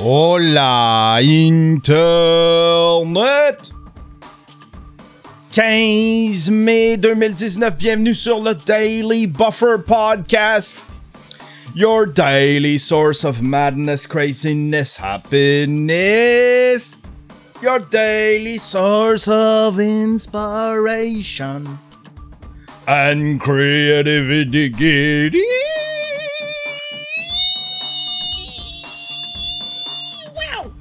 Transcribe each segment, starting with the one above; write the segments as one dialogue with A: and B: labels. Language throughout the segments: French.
A: Hola Internet! 15 mai 2019, bienvenue sur le Daily Buffer Podcast. Your daily source of madness, craziness, happiness. Your daily source of inspiration and creativity. Wow!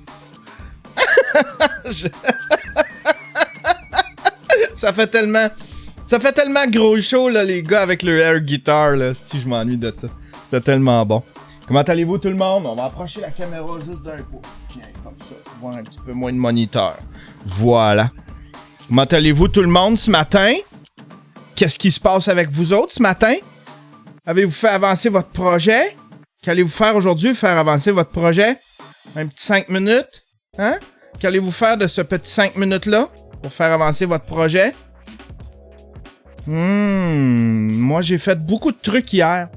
A: Ça fait tellement gros show, là, les gars, avec le air guitar, là, si je m'ennuie de ça. C'était tellement bon. Comment allez-vous, tout le monde? On va approcher la caméra juste d'un coup. Tiens, comme ça, pour voir un petit peu moins de moniteur. Voilà. Comment allez-vous, tout le monde, ce matin? Qu'est-ce qui se passe avec vous autres ce matin? Avez-vous fait avancer votre projet? Qu'allez-vous faire aujourd'hui, faire avancer votre projet? Un petit 5 minutes? Hein? Qu'allez-vous faire de ce petit 5 minutes-là pour faire avancer votre projet? Moi, j'ai fait beaucoup de trucs hier.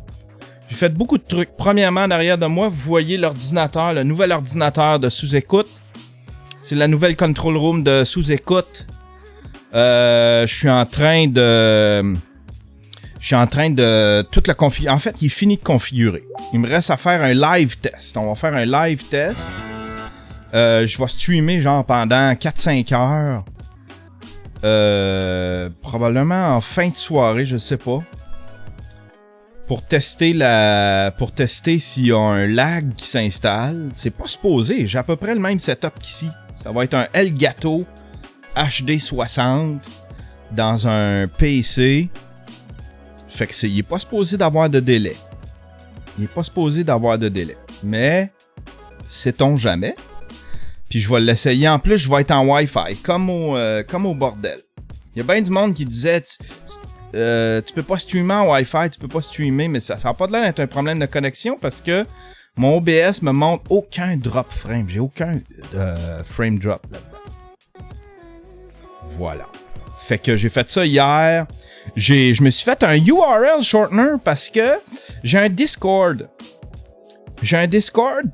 A: J'ai fait beaucoup de trucs. Premièrement, derrière de moi, vous voyez l'ordinateur, le nouvel ordinateur de sous-écoute. C'est la nouvelle control room de sous-écoute. Je suis en train de tout le configurer. En fait, il est fini de configurer. Il me reste à faire un live test. On va faire un live test. Je vais streamer genre pendant 4-5 heures. Probablement en fin de soirée, je sais pas. Pour tester s'il y a un lag qui s'installe. C'est pas supposé. J'ai à peu près le même setup qu'ici. Ça va être un Elgato HD 60 dans un PC. Fait que il est pas supposé d'avoir de délai. Mais sait-on jamais. Puis je vais l'essayer. En plus, je vais être en Wi-Fi, comme au bordel. Il y a bien du monde qui disait tu peux pas streamer en Wi-Fi, tu peux pas streamer, mais ça n'a pas l'air d'être un problème de connexion parce que mon OBS me montre aucun drop frame. J'ai aucun frame drop là-dedans. Voilà. Fait que j'ai fait ça hier. Je me suis fait un URL shortener parce que j'ai un Discord.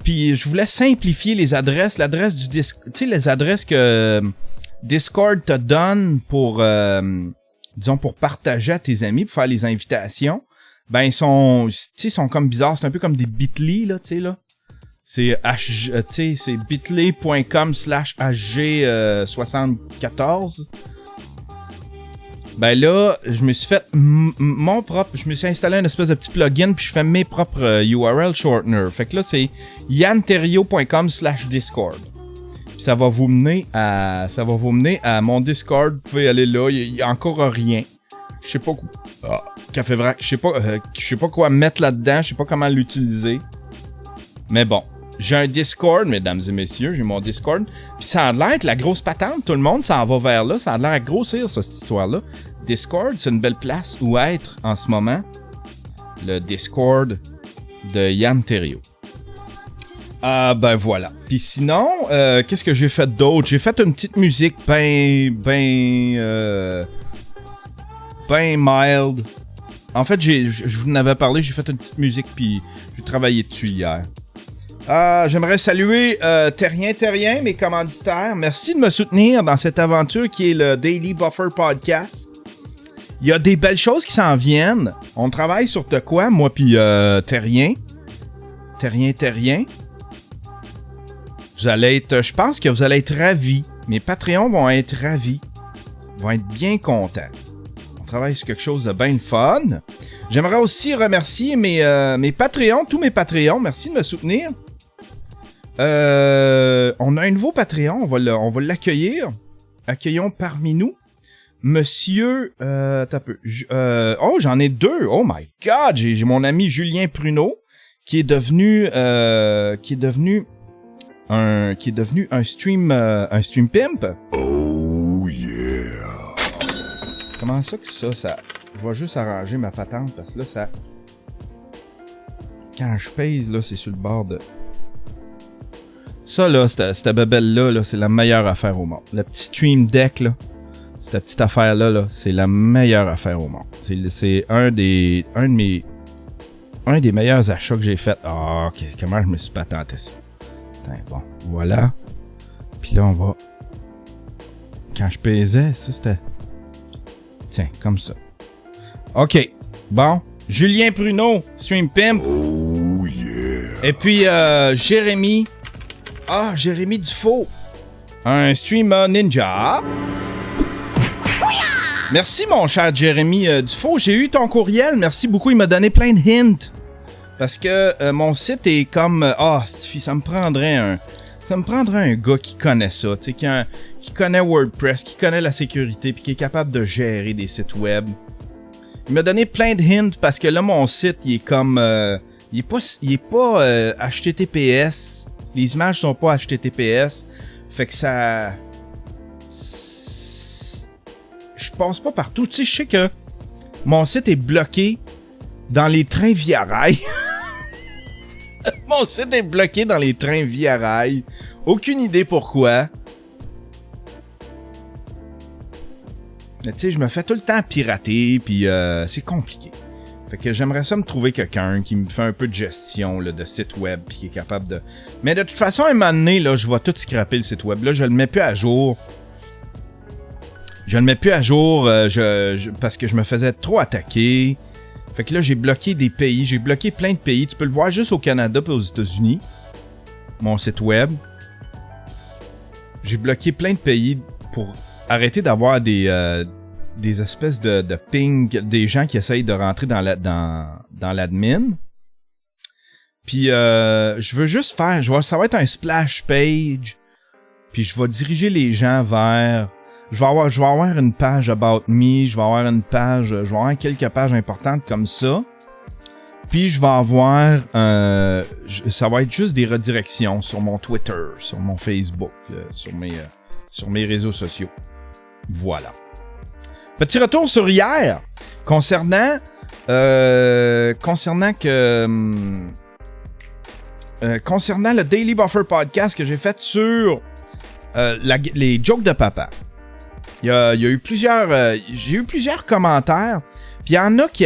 A: Puis je voulais simplifier les adresses. L'adresse du Discord, tu sais, les adresses que Discord te donne pour, disons, pour partager à tes amis, pour faire les invitations. Ben, ils sont comme bizarres. C'est un peu comme des bit.ly, là, tu sais, là. C'est c'est bit.ly.com/hg74. Ben là, je me suis fait je me suis installé un espèce de petit plugin puis je fais mes propres URL shortener. Fait que là, c'est yanterio.com/discord. Puis ça va vous mener à mon Discord. Vous pouvez aller là, il y a encore rien. Je sais pas Café Vrac, je sais pas quoi mettre là-dedans, je sais pas comment l'utiliser. Mais bon, j'ai un Discord, mesdames et messieurs, j'ai mon Discord. Puis ça a l'air d'être la grosse patente, tout le monde s'en va vers là. Ça a l'air à grossir, ça, cette histoire-là. Discord, c'est une belle place où être en ce moment. Le Discord de Yann Terriot. Ben voilà. Puis sinon, qu'est-ce que j'ai fait d'autre? J'ai fait une petite musique ben mild. En fait, je vous en avais parlé, j'ai fait une petite musique puis j'ai travaillé dessus hier. J'aimerais saluer Terrien, mes commanditaires. Merci de me soutenir dans cette aventure qui est le Daily Buffer Podcast. Il y a des belles choses qui s'en viennent. On travaille sur de quoi, moi puis Terrien. Vous allez être, je pense que vous allez être ravis. Mes Patreons vont être ravis. Ils vont être bien contents. On travaille sur quelque chose de bien fun. J'aimerais aussi remercier mes Patreons, tous mes Patreons. Merci de me soutenir. On a un nouveau Patreon, on va l'accueillir. Accueillons parmi nous Monsieur, t'as peu. J'en ai deux. Oh my God, j'ai mon ami Julien Pruneau qui est devenu un stream pimp.
B: Oh yeah.
A: Comment ça que ça je vais juste arranger ma patente parce que là ça quand je pèse là, c'est sur le bord de ça là, cette babelle là, c'est la meilleure affaire au monde. Le petit Stream Deck là, cette petite affaire là, c'est la meilleure affaire au monde. C'est un des meilleurs achats que j'ai fait. Comment je me suis patenté ça. Attends, bon, voilà. Puis là, on va... Quand je pesais, ça, c'était... Tiens, comme ça. OK. Bon. Julien Pruneau, Stream Pimp.
B: Oh yeah.
A: Et puis, Jérémy. Ah, Jérémy Dufault. Un stream ninja. Merci, mon cher Jérémy Dufault. J'ai eu ton courriel. Merci beaucoup. Il m'a donné plein de hints. Parce que mon site est comme... ça me prendrait un gars qui connaît ça. Tu sais, qui connaît WordPress, qui connaît la sécurité, puis qui est capable de gérer des sites web. Il m'a donné plein de hints parce que là, mon site, il est comme... il est pas HTTPS. Les images sont pas HTTPS. Fait que ça... Je passe pas partout. Tu sais, je sais que mon site est bloqué dans les trains Via Rail. Mon site est bloqué dans les trains Via Rail. Aucune idée pourquoi. Mais tu sais, je me fais tout le temps pirater, puis c'est compliqué. Fait que j'aimerais ça me trouver quelqu'un qui me fait un peu de gestion là, de site web, puis qui est capable de... Mais de toute façon, à un moment donné, là, je vais tout scraper le site web. Là, je le mets plus à jour. Je le mets plus à jour parce que je me faisais trop attaquer. Fait que là, j'ai bloqué des pays. J'ai bloqué plein de pays. Tu peux le voir juste au Canada et aux États-Unis. Mon site web. J'ai bloqué plein de pays pour arrêter d'avoir des espèces de ping, des gens qui essayent de rentrer dans l'admin. Puis je veux juste faire, ça va être un splash page. Puis je vais diriger les gens vers... Je vais avoir une page About Me, je vais avoir quelques pages importantes comme ça. Puis je vais avoir... ça va être juste des redirections sur mon Twitter, sur mon Facebook, sur mes réseaux sociaux. Voilà. Petit retour sur hier, concernant le Daily Buffer Podcast que j'ai fait sur les jokes de papa. Il y a eu plusieurs... j'ai eu plusieurs commentaires, puis il y en a qui...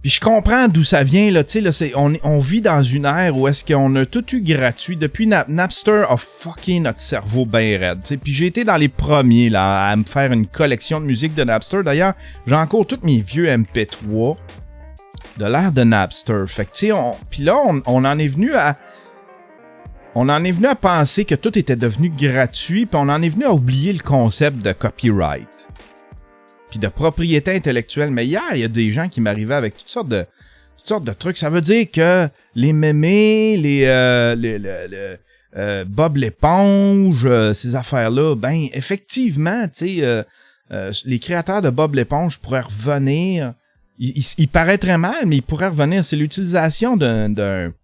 A: Puis je comprends d'où ça vient, là, tu sais, là, on vit dans une ère où est-ce qu'on a tout eu gratuit. Depuis Napster a fucké notre cerveau ben raide, tu sais. Puis j'ai été dans les premiers, là, à me faire une collection de musique de Napster. D'ailleurs, j'ai encore tous mes vieux MP3 de l'ère de Napster. Fait que, tu sais, puis là, on en est venu à... On en est venu à penser que tout était devenu gratuit, puis on en est venu à oublier le concept de copyright. Puis de propriété intellectuelle. Mais hier, il y a des gens qui m'arrivaient avec toutes sortes de trucs. Ça veut dire que les mémés, Bob l'éponge, ces affaires-là, ben effectivement, tu sais, les créateurs de Bob l'éponge pourraient revenir. Il paraît très mal, mais ils pourraient revenir. C'est l'utilisation d'une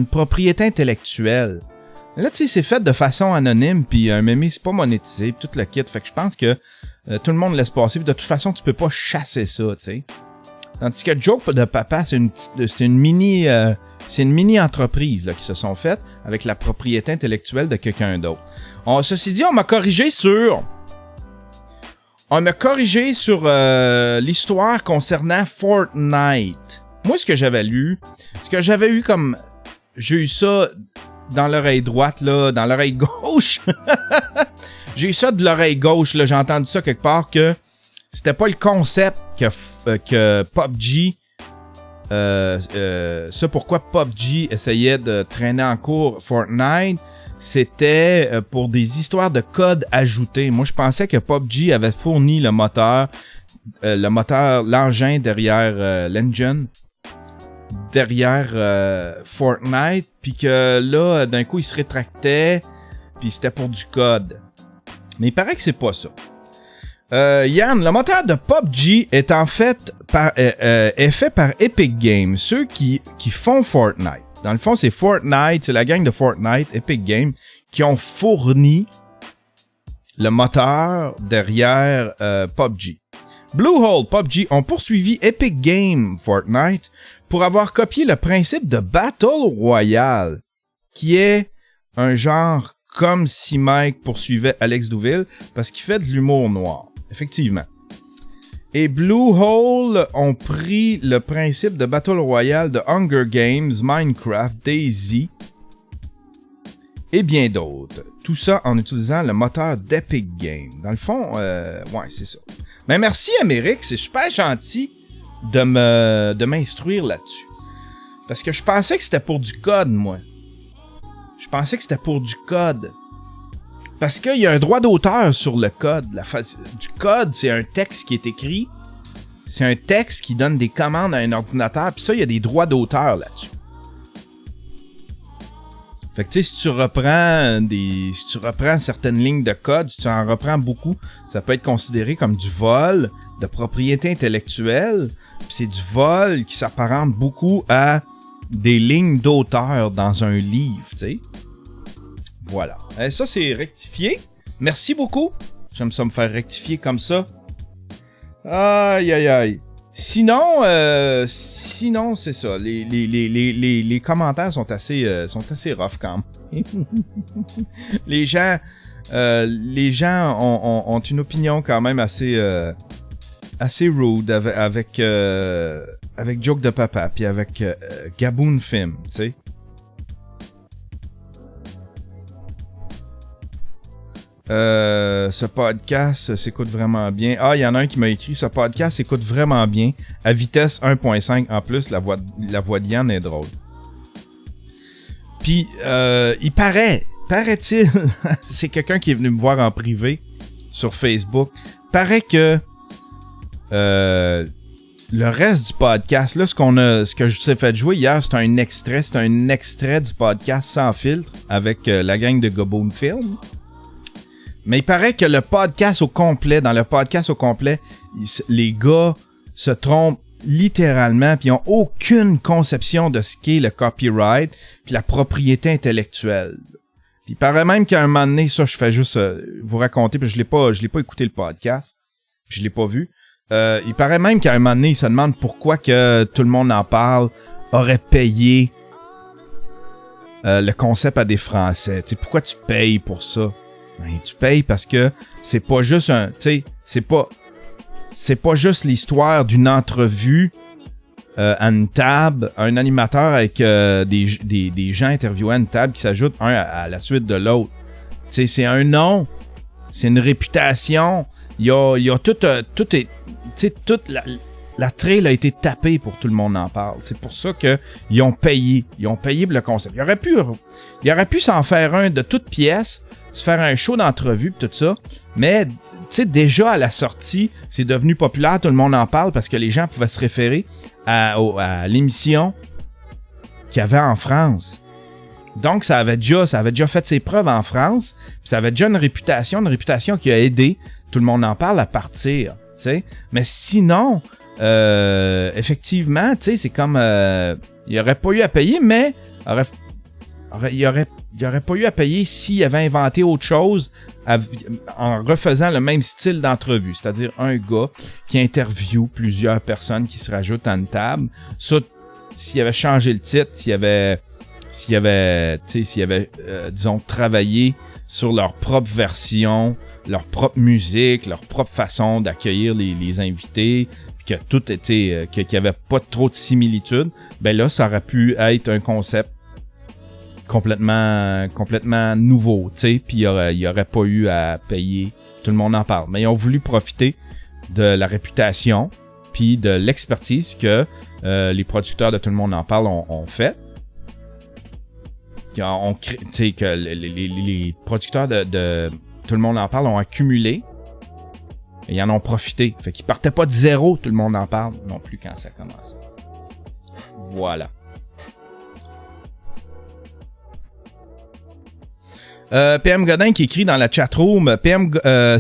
A: propriété intellectuelle. Là, tu sais, c'est fait de façon anonyme, puis un mémé, c'est pas monétisé, puis tout le kit. Fait que je pense que tout le monde laisse passer, puis de toute façon, tu peux pas chasser ça, tu sais. Tandis que Joke de Papa, c'est une mini entreprise là, qui se sont faites avec la propriété intellectuelle de quelqu'un d'autre. Ceci dit, on m'a corrigé sur l'histoire concernant Fortnite. Moi, ce que j'avais eu comme... J'ai eu ça dans l'oreille droite, là, dans l'oreille gauche. J'ai eu ça de l'oreille gauche, là. J'ai entendu ça quelque part que c'était pas le concept que PUBG... ça pourquoi PUBG essayait de traîner en cours Fortnite, c'était pour des histoires de code ajoutés. Moi, je pensais que PUBG avait fourni le moteur, l'engin derrière l'engine, derrière Fortnite, puis que là, d'un coup, il se rétractait, puis c'était pour du code. Mais il paraît que c'est pas ça. Yann, le moteur de PUBG est en fait est fait par Epic Games, ceux qui font Fortnite. Dans le fond, c'est la gang de Fortnite, Epic Games, qui ont fourni le moteur derrière PUBG. Bluehole PUBG ont poursuivi Epic Games Fortnite pour avoir copié le principe de Battle Royale, qui est un genre comme si Mike poursuivait Alex Douville, parce qu'il fait de l'humour noir. Effectivement. Et Bluehole ont pris le principe de Battle Royale de Hunger Games, Minecraft, DayZ, et bien d'autres. Tout ça en utilisant le moteur d'Epic Games. Dans le fond, ouais, c'est ça. Mais merci Amérique, c'est super gentil de m'instruire là-dessus. Parce que je pensais que c'était pour du code, moi. Je pensais que c'était pour du code. Parce qu'il y a un droit d'auteur sur le code. Du code, c'est un texte qui est écrit. C'est un texte qui donne des commandes à un ordinateur. Puis ça, il y a des droits d'auteur là-dessus. Fait que tu sais, si tu reprends certaines lignes de code, si tu en reprends beaucoup, ça peut être considéré comme du vol de propriété intellectuelle. Puis c'est du vol qui s'apparente beaucoup à des lignes d'auteur dans un livre, tu sais. Voilà. Ça, c'est rectifié. Merci beaucoup. J'aime ça me faire rectifier comme ça. Aïe, aïe, aïe. Sinon, c'est ça. Les commentaires sont assez rough quand même. les gens ont une opinion quand même assez rude avec Joke de Papa puis avec Gaboon Film, tu sais. Ce podcast s'écoute vraiment bien. Ah, il y en a un qui m'a écrit, ce podcast s'écoute vraiment bien. À vitesse 1.5. En plus, la voix de Yann est drôle. Puis, il paraît-il, c'est quelqu'un qui est venu me voir en privé sur Facebook. Paraît que le reste du podcast, là, ce que je t'ai fait jouer hier, c'est un extrait du podcast sans filtre avec la gang de Gaboon Film. Mais il paraît que dans le podcast au complet, les gars se trompent littéralement puis ils ont aucune conception de ce qu'est le copyright puis la propriété intellectuelle. Puis il paraît même qu'à un moment donné, ça je fais juste vous raconter, puis je l'ai pas écouté le podcast, puis je l'ai pas vu. Il paraît même qu'à un moment donné, ils se demandent pourquoi que tout le monde en parle aurait payé le concept à des Français. Tu sais, pourquoi tu payes pour ça? Ben, tu payes parce que c'est pas juste c'est pas juste l'histoire d'une entrevue à une table, un animateur avec des gens interviewés à une table qui s'ajoutent un à la suite de l'autre. Tu sais, c'est un nom, c'est une réputation. Il y a toute la trail a été tapée pour tout le monde en parle. C'est pour ça que ils ont payé pour le concept. Il aurait pu s'en faire un de toute pièce, se faire un show d'entrevue pis tout ça, mais tu sais, déjà à la sortie, c'est devenu populaire, tout le monde en parle parce que les gens pouvaient se référer à l'émission qu'il y avait en France. Donc ça avait déjà fait ses preuves en France, pis ça avait déjà une réputation qui a aidé, tout le monde en parle à partir, tu sais. Mais sinon, effectivement, tu sais, c'est comme il aurait pas eu à payer, mais il aurait pas eu à payer s'il avait inventé autre chose en refaisant le même style d'entrevue. C'est-à-dire un gars qui interviewe plusieurs personnes qui se rajoutent à une table. Ça, s'il avait changé le titre, s'il avait disons, travaillé sur leur propre version, leur propre musique, leur propre façon d'accueillir les invités, puis que tout était, qu'il n'y avait pas trop de similitudes, ben là, ça aurait pu être un concept complètement nouveau, tu sais, puis il y aurait pas eu à payer, tout le monde en parle. Mais ils ont voulu profiter de la réputation puis de l'expertise que les producteurs de Tout le monde en parle ont fait. Tu sais, que les producteurs de Tout le monde en parle ont accumulé et ils en ont profité. Fait qu'ils partaient pas de zéro, Tout le monde en parle non plus quand ça commence. Voilà. PM Godin qui écrit dans la chatroom,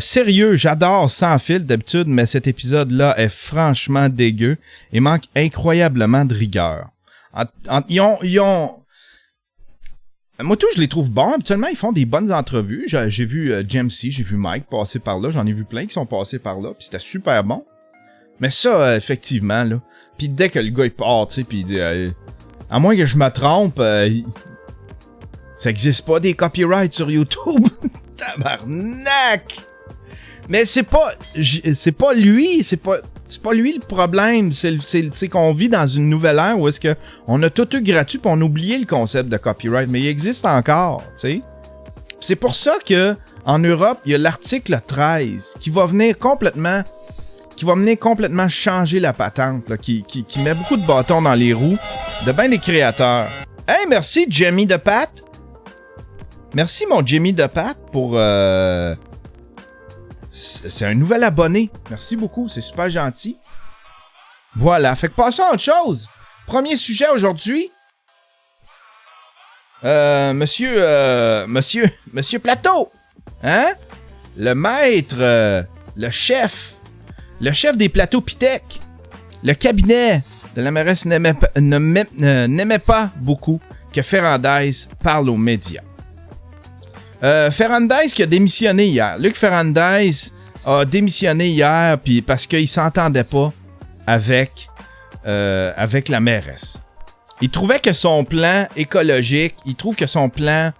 A: sérieux, j'adore Sans Fil d'habitude, mais cet épisode-là est franchement dégueu et manque incroyablement de rigueur. Moi tout, je les trouve bons. Habituellement, ils font des bonnes entrevues. J'ai vu Jamesy, j'ai vu Mike passer par là, j'en ai vu plein qui sont passés par là, puis c'était super bon. Mais ça, effectivement, là, puis dès que le gars il part, tu sais, puis il dit, à moins que je me trompe, ça existe pas des copyrights sur YouTube. Tabarnak! Mais c'est pas lui le problème. C'est qu'on vit dans une nouvelle ère où est-ce que on a tout eu gratuit pis on a oublié le concept de copyright. Mais il existe encore, tu sais. C'est pour ça que en Europe, il y a l'article 13 qui va venir complètement changer la patente, là, qui met beaucoup de bâtons dans les roues de bien des créateurs. Hey, merci Jamie de Pat. Merci mon Jamie de Pat pour... C'est un nouvel abonné. Merci beaucoup, c'est super gentil. Voilà, fait que passons à autre chose. Premier sujet aujourd'hui. Monsieur Plateau. Hein? Le maître, le chef des plateaux Pitec. Le cabinet de la mairesse n'aimait pas beaucoup que Ferrandez parle aux médias. Ferrandez qui a démissionné hier. Luc Ferrandez a démissionné hier puis parce qu'il s'entendait pas avec la mairesse. Il trouvait que son plan écologique, son plan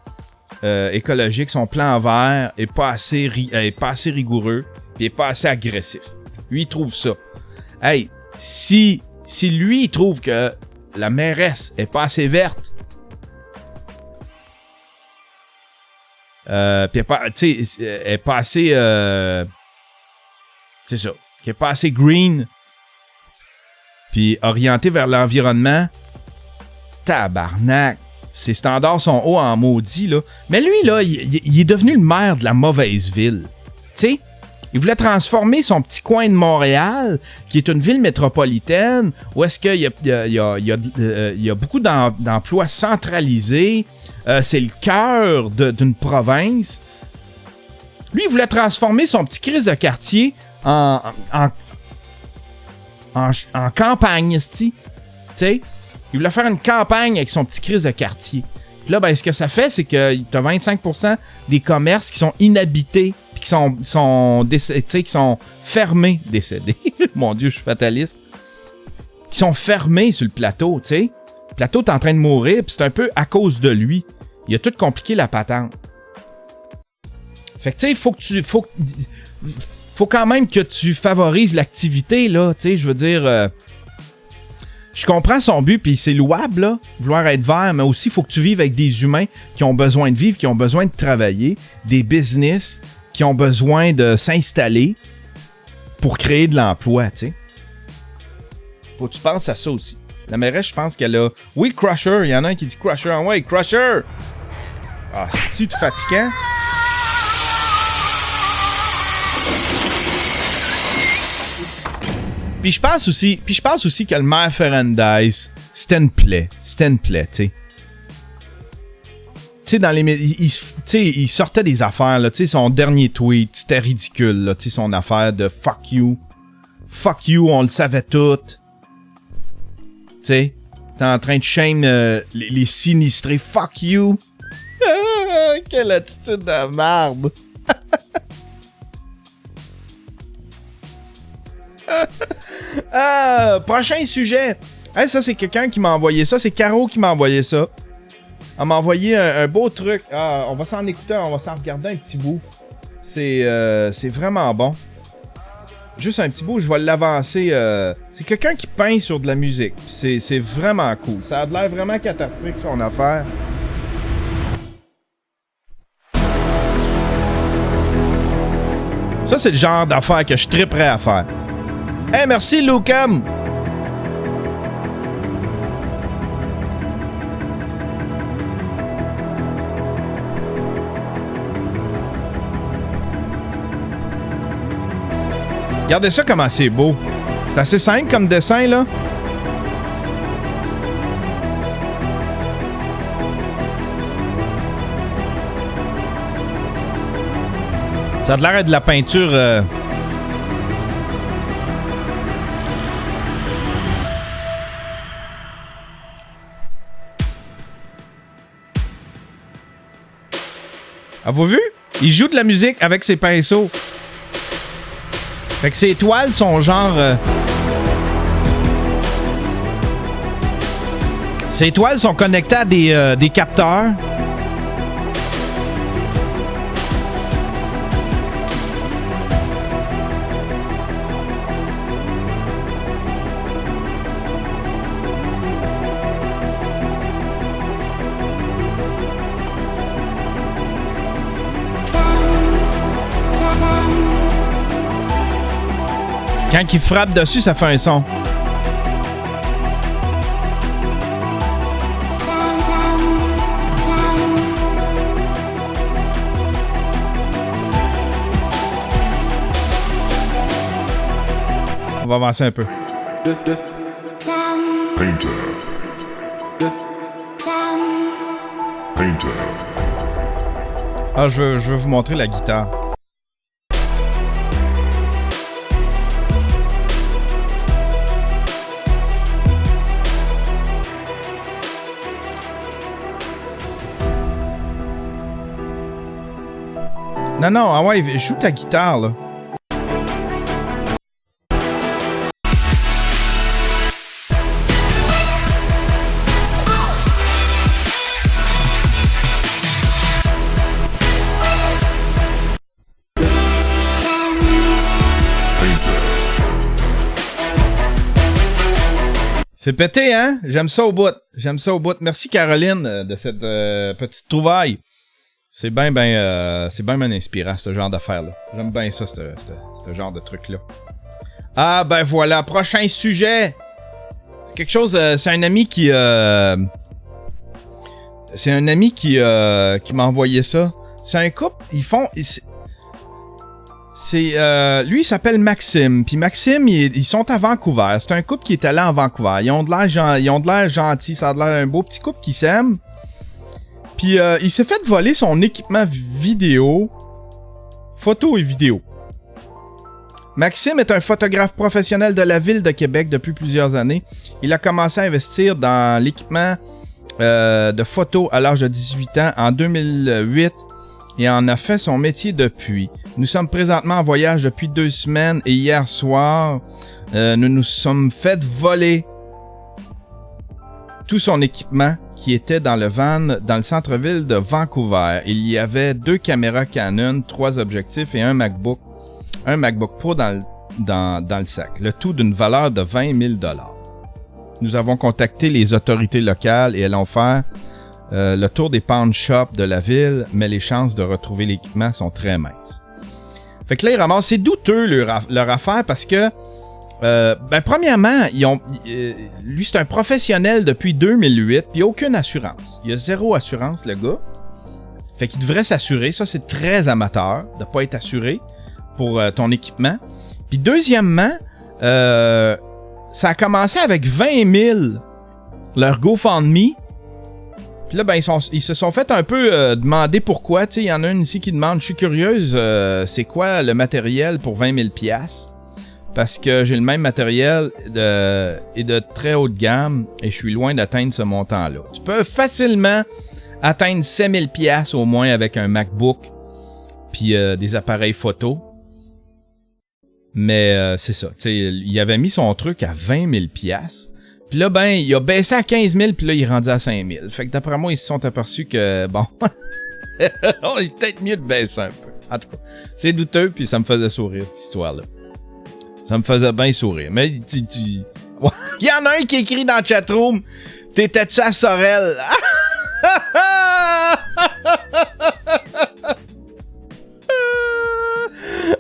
A: en vert est pas assez rigoureux et est pas assez agressif. Lui, il trouve ça. Hey, si lui, il trouve que la mairesse est pas assez verte, puis elle est pas assez... c'est ça. Qu'elle est pas assez green, puis orientée vers l'environnement, tabarnak. Ses standards sont hauts en maudit, là. Mais lui, là, il est devenu le maire de la mauvaise ville. Tu sais, il voulait transformer son petit coin de Montréal, qui est une ville métropolitaine, où est-ce qu'il y a beaucoup d'emplois centralisés. C'est le cœur d'une province. Lui, il voulait transformer son petit crise de quartier en campagne, tu sais. Il voulait faire une campagne avec son petit crise de quartier. Puis là, ben, ce que ça fait, c'est que t'as 25% des commerces qui sont inhabités puis qui sont fermés, décédés. Mon Dieu, je suis fataliste. Qui sont fermés sur le plateau, tu sais. Le plateau est en train de mourir, puis c'est un peu à cause de lui. Il a tout compliqué la patente. Fait que, tu sais, faut quand même que tu favorises l'activité, là, tu sais, je veux dire... Je comprends son but, puis c'est louable, là, vouloir être vert, mais aussi, il faut que tu vives avec des humains qui ont besoin de vivre, qui ont besoin de travailler, des business qui ont besoin de s'installer pour créer de l'emploi, tu sais. Faut que tu penses à ça aussi. La mairesse, je pense qu'elle a... Oui, Crusher, il y en a un qui dit Crusher. Ah ouais, Crusher! Ah, c'est tout fatigant. Puis je pense aussi que le maire Ferrandez, c'était une plaie, tu sais. Tu sais, dans les il sortait des affaires, là, tu sais, son dernier tweet, c'était ridicule, là, tu sais, son affaire de fuck you, on le savait tout. Tu sais, t'es en train de shame les sinistrés, fuck you. Quelle attitude de merde. Prochain sujet. Hey, ça, c'est quelqu'un qui m'a envoyé ça. C'est Caro qui m'a envoyé ça. Elle m'a envoyé un beau truc. On va s'en écouter, on va s'en regarder un petit bout. C'est vraiment bon. Juste un petit bout, je vais l'avancer. C'est quelqu'un qui peint sur de la musique. C'est vraiment cool. Ça a l'air vraiment cathartique, son affaire. Ça, c'est le genre d'affaire que je triperais à faire. Hey, merci, Lucam! Regardez ça comment c'est beau. C'est assez simple comme dessin, là. Ça a l'air d'être de la peinture... Avez-vous vu? Il joue de la musique avec ses pinceaux. Fait que ses toiles sont genre... Ces toiles sont connectées à des capteurs. Quand il frappe dessus, ça fait un son. On va avancer un peu.
B: Painter. Painter.
A: Ah, je veux vous montrer la guitare. Non, ah ouais, joue ta guitare, là. C'est pété, hein? J'aime ça au bout. J'aime ça au bout. Merci, Caroline, de cette petite trouvaille. C'est bien inspirant, ce genre d'affaires-là. J'aime bien ça, ce genre de truc-là. Ah, ben voilà. Prochain sujet. C'est quelque chose... c'est un ami qui... c'est un ami qui m'a envoyé ça. C'est un couple, ils font... lui, il s'appelle Maxime. Puis Maxime, ils sont à Vancouver. C'est un couple qui est allé en Vancouver. Ils ont de l'air gentils. Ça a de l'air un beau petit couple qui s'aime. Puis il s'est fait voler son équipement vidéo. Photo et vidéo. Maxime est un photographe professionnel de la ville de Québec depuis plusieurs années. Il a commencé à investir dans l'équipement de photo à l'âge de 18 ans en 2008 et en a fait son métier depuis. Nous sommes présentement en voyage depuis 2 semaines et hier soir, nous nous sommes fait voler tout son équipement qui était dans le van dans le centre-ville de Vancouver. Il y avait 2 caméras Canon, 3 objectifs et un MacBook Pro dans le sac. Le tout d'une valeur de 20 000 $. Nous avons contacté les autorités locales et elles ont fait le tour des pawn shops de la ville, mais les chances de retrouver l'équipement sont très minces. Fait que là, ils ramassent. C'est douteux leur affaire parce que, premièrement, lui, c'est un professionnel depuis 2008, puis aucune assurance. Il a 0 assurance, le gars. Fait qu'il devrait s'assurer. Ça, c'est très amateur de pas être assuré pour ton équipement. Puis deuxièmement, ça a commencé avec 20 000, leur GoFundMe. Puis là, ben, ils se sont fait un peu demander pourquoi. Tu sais, il y en a une ici qui demande, je suis curieuse, c'est quoi le matériel pour 20 000 $? Parce que j'ai le même matériel et de très haute gamme et je suis loin d'atteindre ce montant-là. Tu peux facilement atteindre 7 000 $ au moins avec un MacBook puis des appareils photo. Mais c'est ça, tu sais, il avait mis son truc à 20 000 $. Puis là, ben, il a baissé à 15 000, puis là, il est rendu à 5 000. Fait que d'après moi, ils se sont aperçus que, bon, il est peut-être mieux de baisser un peu. En tout cas, c'est douteux, puis ça me faisait sourire, cette histoire-là. Ça me faisait bien sourire. Mais, il y en a un qui écrit dans le chatroom, « T'étais-tu à Sorel? »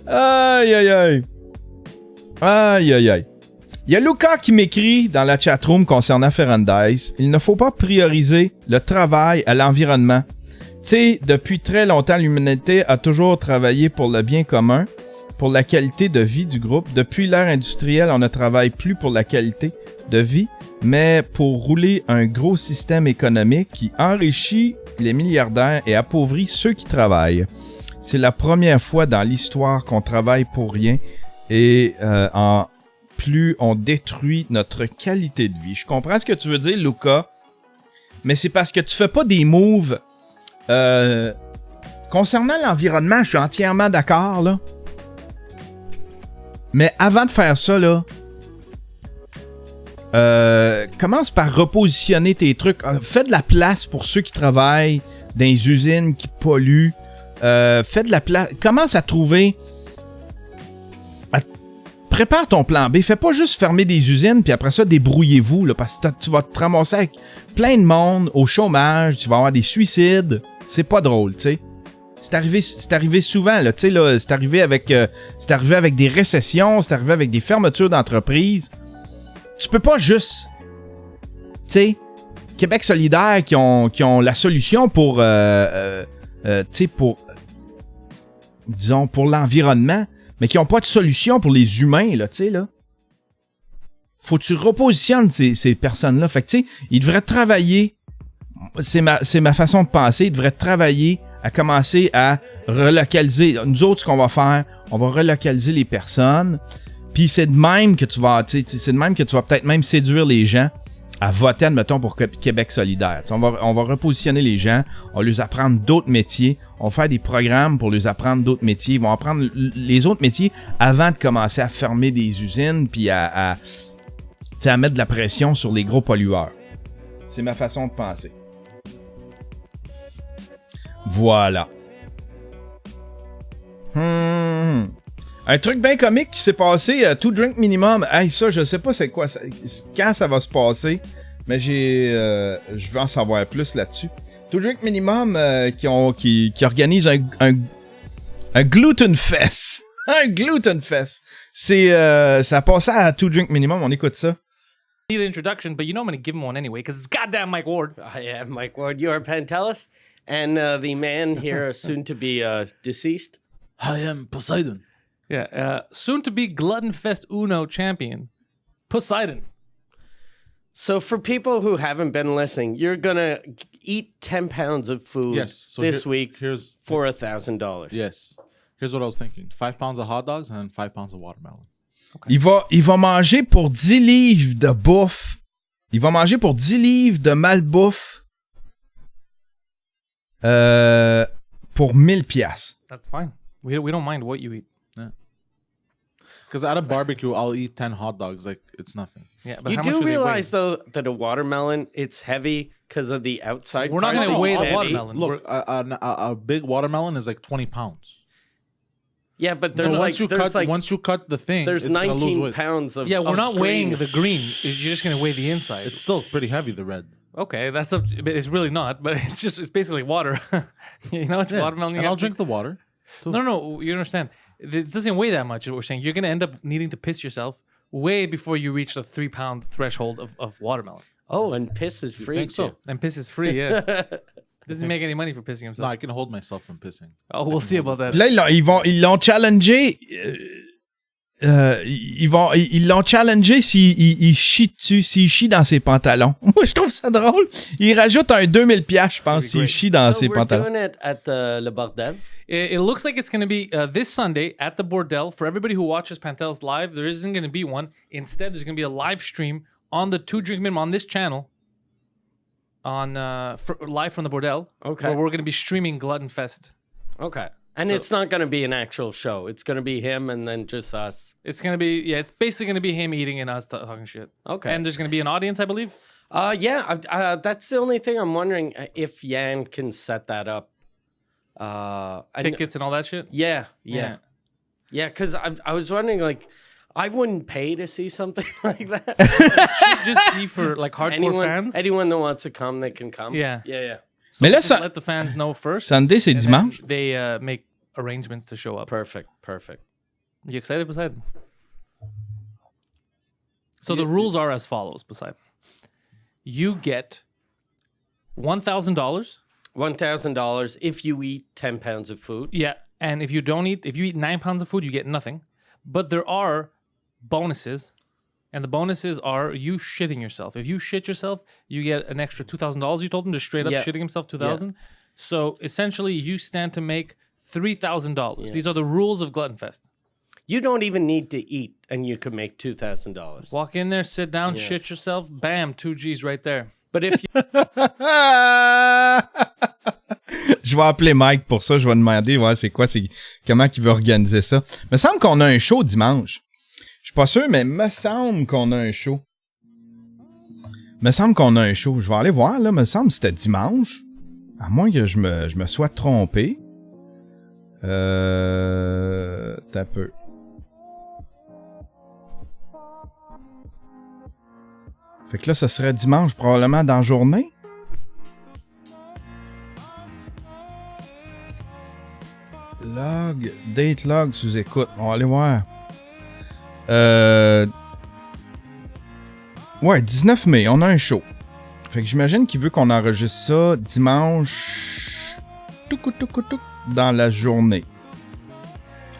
A: Aïe, aïe, aïe. Aïe, aïe, aïe. Il y a Luca qui m'écrit dans la chatroom concernant Ferrandize. Il ne faut pas prioriser le travail à l'environnement. Tu sais, depuis très longtemps, l'humanité a toujours travaillé pour le bien commun, pour la qualité de vie du groupe. Depuis l'ère industrielle, on ne travaille plus pour la qualité de vie, mais pour rouler un gros système économique qui enrichit les milliardaires et appauvrit ceux qui travaillent. C'est la première fois dans l'histoire qu'on travaille pour rien et en plus on détruit notre qualité de vie. Je comprends ce que tu veux dire, Luca, mais c'est parce que tu fais pas des moves concernant l'environnement. Je suis entièrement d'accord, là. Mais avant de faire ça, là, commence par repositionner tes trucs. Fais de la place pour ceux qui travaillent dans les usines qui polluent. Fais de la place. Commence à trouver... Prépare ton plan B. Fais pas juste fermer des usines puis après ça, débrouillez-vous, là, parce que tu vas te ramasser avec plein de monde au chômage, tu vas avoir des suicides. C'est pas drôle, tu sais. c'est arrivé souvent, là, tu sais, là, c'est arrivé avec des récessions, c'est arrivé avec des fermetures d'entreprises. Tu peux pas juste, tu sais, Québec solidaire qui ont la solution pour, tu sais, disons, pour l'environnement, mais qui ont pas de solution pour les humains, là, tu sais, là. Faut que tu repositionnes ces personnes-là. Fait que, tu sais, ils devraient travailler, c'est ma façon de penser, ils devraient travailler à commencer à relocaliser. Nous autres, ce qu'on va faire, on va relocaliser les personnes, puis c'est de même que tu vas, tu sais, c'est de même que tu vas peut-être même séduire les gens à voter, admettons, pour Québec solidaire. T'sais, on va repositionner les gens, on va leur apprendre d'autres métiers, on va faire des programmes pour leur apprendre d'autres métiers, ils vont apprendre les autres métiers avant de commencer à fermer des usines puis à mettre de la pression sur les gros pollueurs. C'est ma façon de penser. Voilà. Un truc bien comique qui s'est passé, Two Drink Minimum. Hey, ça, je sais pas c'est quoi, quand ça va se passer, mais je veux en savoir plus là-dessus. Two Drink Minimum qui organise un Gluten Fest. Un Gluten Fest. Ça a passé à Two Drink Minimum, on écoute ça.
C: Need an introduction, but you know I'm going to give him one anyway because it's goddamn Mike Ward.
D: I am Mike Ward. You are Pantelis, and the man here, soon to be deceased.
E: I am Poseidon.
C: Yeah, soon to be Glutton Fest Uno champion, Poseidon.
D: So, for people who haven't been listening, you're gonna eat 10 pounds of food this week for $1,000.
E: Yes. Here's what I was thinking: 5 pounds of hot dogs and 5 pounds of watermelon.
A: Okay. Il va manger pour 10 livres de bouffe. Il va manger pour 10 livres de malbouffe. Pour 1000 piastres.
C: That's fine. We don't mind what you eat.
E: Yeah. Because at a barbecue, I'll eat 10 hot dogs like it's nothing.
C: Yeah, but
D: You
C: how much
D: do
C: do they
D: realize,
C: weigh?
D: though, that a watermelon, it's heavy because of the outside
C: We're not
D: part.
C: gonna weigh the
D: Heavy.
C: watermelon.
E: Look, a big watermelon is like 20 pounds.
D: Yeah, but
E: But
D: there's
E: once you cut the thing,
D: there's
E: it's gonna lose
D: 19
E: weight.
D: pounds of
C: Yeah, we're
D: of
C: not weighing
D: green.
C: the green. You're just gonna weigh the inside.
E: It's still pretty heavy, the red.
C: Okay, that's up. But it's really not. But it's basically water. You know, it's watermelon.
E: And I'll drink the water. too.
C: No. You understand? It doesn't weigh that much. Is what we're saying. You're gonna end up needing to piss yourself way before you reach the 3-pound threshold of watermelon.
D: Oh, and piss is free
E: think so?
D: too.
C: And piss is free. Yeah, doesn't make any money for pissing
E: No,
C: himself.
E: I can hold myself from pissing.
C: Oh, we'll see about that.
A: Là, ils l'ont challengé. Ils l'ont challengé s'il chie dessus, s'il chie dans ses pantalons. Moi, je trouve ça drôle. Il rajoute un 2000 piastres, je pense, s'il
C: great.
A: chie dans
D: So
A: ses
D: we're
A: pantalons.
D: doing it at Le Bordel.
C: It looks like it's going to be this Sunday at the Bordel. For everybody who watches Pantelis live, there isn't going to be one. Instead, there's going to be a live stream on the Two Drink Minimum on this channel, on live from the Bordel.
D: Okay.
C: Where we're going to be streaming Glutton Fest.
D: Okay. And it's not going to be an actual show. It's going to be him and then just us.
C: It's going to be, it's basically going to be him eating and us talking shit.
D: Okay.
C: And there's going to be an audience, I believe.
D: Yeah, that's the only thing I'm wondering if Yan can set that up.
C: Tickets and all that shit.
D: Yeah, because I was wondering, like, I wouldn't pay to see something like that.
C: It should just be for like hardcore fans.
D: Anyone that wants to come, they can come.
C: Yeah. So
A: Mais là,
C: just
A: ça,
C: let the fans know first.
A: Sunday, c'est
C: and then
A: dimanche.
C: They make arrangements to show up.
D: Perfect.
C: You excited, Poseidon? So the rules are as follows, Poseidon. You get $1,000.
D: $1,000 if you eat 10 pounds of food.
C: Yeah, and if you eat 9 pounds of food, you get nothing. But there are bonuses, and the bonuses are you shitting yourself. If you shit yourself, you get an extra $2,000. You told him, just straight up
D: Yeah.
C: shitting himself, $2,000. So essentially, you stand to make $3,000. These are the rules of Glutton Fest.
D: You don't even need to eat, and you could make $2,000.
C: Walk in there, sit down, shit yourself, bam, 2 G's right there.
D: But if you
A: Je vais appeler Mike pour ça, je vais demander comment il veut organiser ça. Me semble qu'on a un show dimanche. Je suis pas sûr, mais me semble qu'on a un show. Je vais aller voir, là. Me semble que c'était dimanche. À moins que je me sois trompé. T'as peu. Fait que là, ça serait dimanche, probablement dans la journée. Date log sous écoute. On va aller voir. Ouais, 19 mai, on a un show. Fait que j'imagine qu'il veut qu'on enregistre ça dimanche. Dans la journée.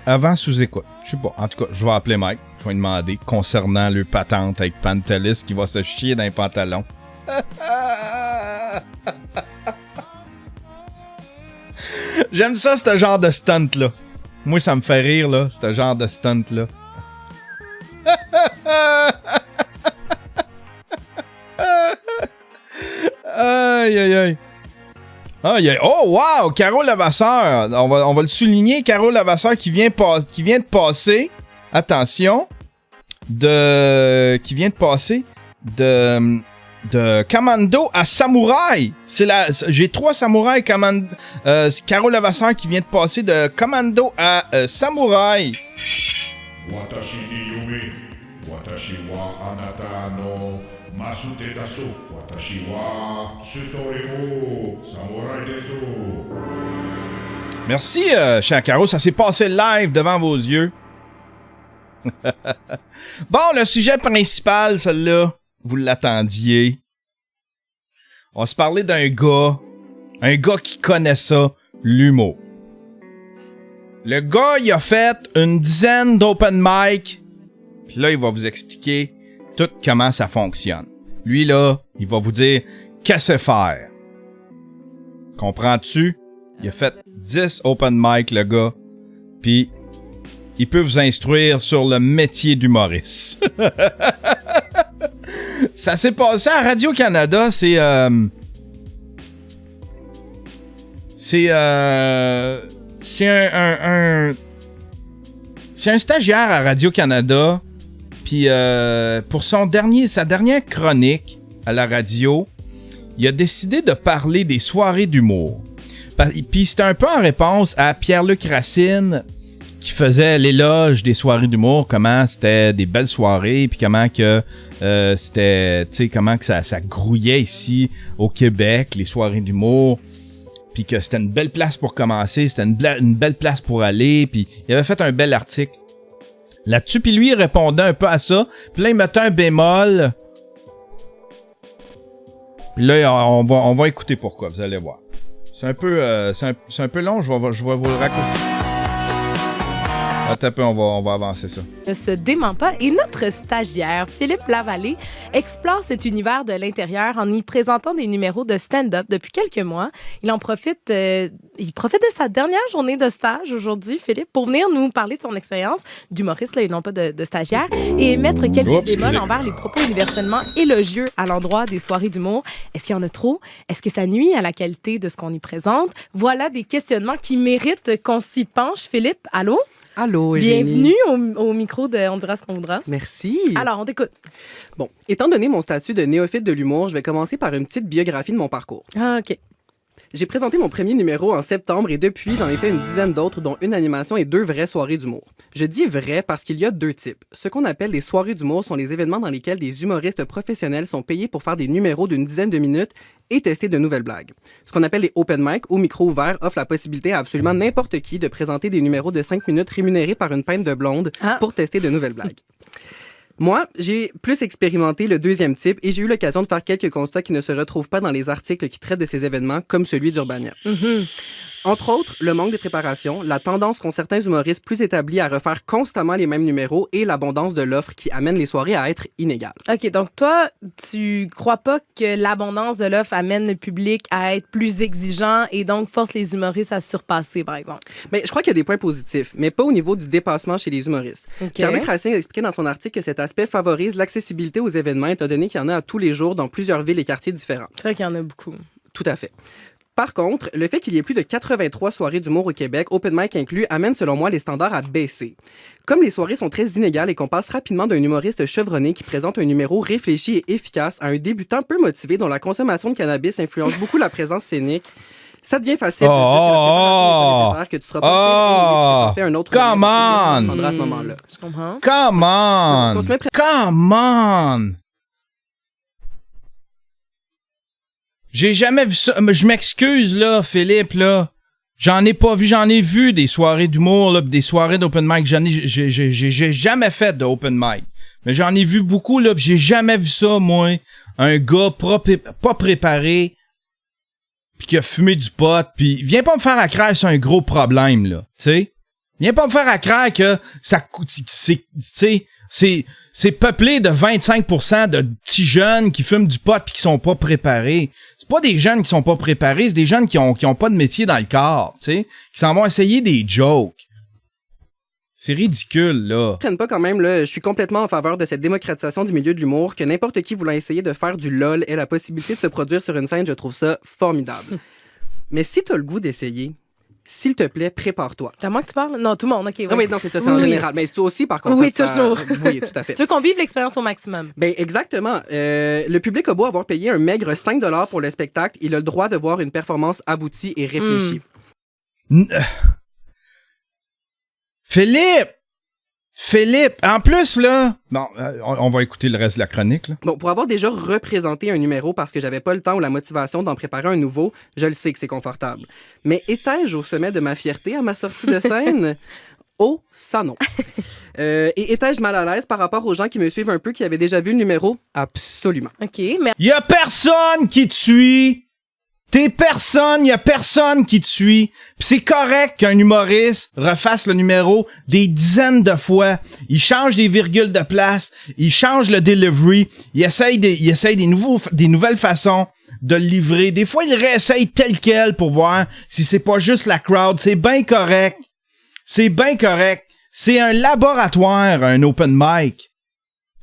A: Avant sous écoute. Je sais pas. En tout cas, je vais appeler Mike. Je vais lui demander concernant le patente avec Pantelis qui va se chier dans les pantalons. J'aime ça, ce genre de stunt-là. Moi, ça me fait rire, là, ce genre de stunt-là. Aïe, aïe, aïe. Aïe, aïe. Oh, wow! Caro Lavasseur. On va le souligner. Caro Lavasseur qui vient de passer. Attention. Qui vient de passer de Commando à Samouraï. J'ai 3 samouraïs Commando. Caro Lavasseur qui vient de passer de Commando à Samouraï.
B: Watashi ni yume, watashi wa anata no masute dasu, watashi wa sutori wo samurai desu.
A: Merci, cher Caro. Ça s'est passé live devant vos yeux. Bon, le sujet principal, celle-là, vous l'attendiez. On va se parler d'un gars qui connaît ça, l'humour. Le gars, il a fait une dizaine d'open mic, puis là, il va vous expliquer tout comment ça fonctionne. Lui, là, il va vous dire qu'est-ce faire. Comprends-tu? Il a fait 10 open mic, le gars, puis il peut vous instruire sur le métier d'humoriste. Ça s'est passé à Radio-Canada, c'est un stagiaire à Radio-Canada, puis pour sa dernière chronique à la radio, il a décidé de parler des soirées d'humour. Puis c'était un peu en réponse à Pierre-Luc Racine qui faisait l'éloge des soirées d'humour, comment c'était des belles soirées, puis comment que c'était, tu sais, comment que ça grouillait ici au Québec, les soirées d'humour, puis que c'était une belle place pour commencer, c'était une belle place pour aller, puis il avait fait un bel article là-dessus, puis lui il répondait un peu à ça, puis là il mettait un bémol, puis là on va écouter pourquoi, vous allez voir. C'est un peu long, je vais vous le raccourcir. Attends un peu, on va avancer ça.
F: Ne se dément pas. Et notre stagiaire, Philippe Lavallée, explore cet univers de l'intérieur en y présentant des numéros de stand-up depuis quelques mois. Il profite de sa dernière journée de stage aujourd'hui, Philippe, pour venir nous parler de son expérience d'humoriste, là, et non pas de stagiaire, et mettre quelques bémols envers les propos universellement élogieux à l'endroit des soirées d'humour. Est-ce qu'il y en a trop? Est-ce que ça nuit à la qualité de ce qu'on y présente? Voilà des questionnements qui méritent qu'on s'y penche. Philippe, allô?
G: Allô, Eugénie.
F: Bienvenue au micro de On dira ce qu'on voudra.
G: Merci.
F: Alors, on t'écoute.
G: Bon, étant donné mon statut de néophyte de l'humour, je vais commencer par une petite biographie de mon parcours.
F: Ah, OK.
G: J'ai présenté mon premier numéro en septembre et depuis, j'en ai fait une dizaine d'autres, dont une animation et 2 vraies soirées d'humour. Je dis vrai parce qu'il y a 2 types. Ce qu'on appelle les soirées d'humour sont les événements dans lesquels des humoristes professionnels sont payés pour faire des numéros d'une dizaine de minutes et tester de nouvelles blagues. Ce qu'on appelle les open mic ou micro ouvert offre la possibilité à absolument n'importe qui de présenter des numéros de 5 minutes rémunérés par une pinte de blonde pour tester de nouvelles blagues. Moi, j'ai plus expérimenté le deuxième type et j'ai eu l'occasion de faire quelques constats qui ne se retrouvent pas dans les articles qui traitent de ces événements, comme celui d'Urbania. Entre autres, le manque de préparation, la tendance qu'ont certains humoristes plus établis à refaire constamment les mêmes numéros et l'abondance de l'offre qui amène les soirées à être inégales.
F: OK, donc toi, tu crois pas que l'abondance de l'offre amène le public à être plus exigeant et donc force les humoristes à se surpasser, par exemple?
G: Mais je crois qu'il y a des points positifs, mais pas au niveau du dépassement chez les humoristes. Pierre-Luc Racine a expliqué dans son article que cet aspect favorise l'accessibilité aux événements étant donné qu'il y en a à tous les jours dans plusieurs villes et quartiers différents.
F: C'est vrai qu'il y en a beaucoup.
G: Tout à fait. Par contre, le fait qu'il y ait plus de 83 soirées d'humour au Québec, open mic inclus, amène selon moi les standards à baisser. Comme les soirées sont très inégales et qu'on passe rapidement d'un humoriste chevronné qui présente un numéro réfléchi et efficace à un débutant peu motivé dont la consommation de cannabis influence beaucoup la présence scénique, ça devient facile de dire que tu seras pas fait un autre
A: Come on!
G: à ce moment-là.
F: Je comprends.
A: Come on! Come on! J'ai jamais vu ça. Je m'excuse, là, Philippe, là. J'en ai pas vu, j'en ai vu des soirées d'humour, là, des soirées d'open mic. J'ai jamais fait de open mic. Mais j'en ai vu beaucoup, là, pis j'ai jamais vu ça, moi. Un gars pas préparé, pis qui a fumé du pot, pis viens pas me faire à croire que c'est un gros problème, là, tu sais. Viens pas me faire à croire que ça coûte, c'est peuplé de 25% de petits jeunes qui fument du pot pis qui sont pas préparés. C'est pas des jeunes qui sont pas préparés, c'est des jeunes qui ont pas de métier dans le corps, tu sais, qui s'en vont essayer des jokes. C'est ridicule, là.
G: Prennent pas quand même, là. Je suis complètement en faveur de cette démocratisation du milieu de l'humour, que n'importe qui voulant essayer de faire du LOL ait la possibilité de se produire sur une scène, je trouve ça formidable. Mais si t'as le goût d'essayer, s'il te plaît, prépare-toi.
F: C'est à moi que tu parles? Non, tout le monde, OK. Ouais.
G: Non, mais non, c'est ça, c'est en général. Mais toi aussi, par contre.
F: Oui,
G: ça,
F: toujours.
G: Oui, tout à fait.
F: Tu veux qu'on vive l'expérience au maximum?
G: Ben exactement. Le public a beau avoir payé un maigre 5$ pour le spectacle, il a le droit de voir une performance aboutie et réfléchie.
A: Philippe, en plus, là... Bon, on va écouter le reste de la chronique, là.
G: Bon, pour avoir déjà représenté un numéro parce que j'avais pas le temps ou la motivation d'en préparer un nouveau, je le sais que c'est confortable. Mais étais-je au sommet de ma fierté à ma sortie de scène? Oh, ça non. Et étais-je mal à l'aise par rapport aux gens qui me suivent un peu, qui avaient déjà vu le numéro? Absolument.
F: OK, mais...
A: Y a personne qui te suit! T'es personne, y a personne qui te suit. Pis c'est correct qu'un humoriste refasse le numéro des dizaines de fois. Il change des virgules de place, il change le delivery, il essaye des nouvelles façons de le livrer. Des fois, il réessaye tel quel pour voir si c'est pas juste la crowd. C'est bien correct. C'est bien correct. C'est un laboratoire, un open mic.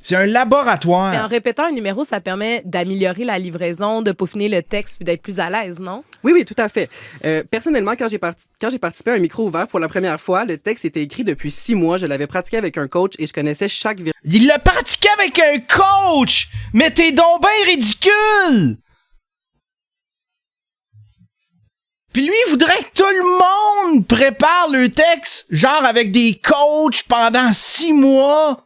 A: C'est un laboratoire.
F: Mais en répétant un numéro, ça permet d'améliorer la livraison, de peaufiner le texte puis d'être plus à l'aise, non?
G: Oui, oui, tout à fait. Personnellement, quand j'ai participé à un micro ouvert pour la première fois, le texte était écrit depuis 6 mois. Je l'avais pratiqué avec un coach et je connaissais chaque virgule.
A: Il l'a pratiqué avec un coach! Mais t'es donc ben ridicule! Puis lui, il voudrait que tout le monde prépare le texte, genre avec des coachs pendant 6 mois.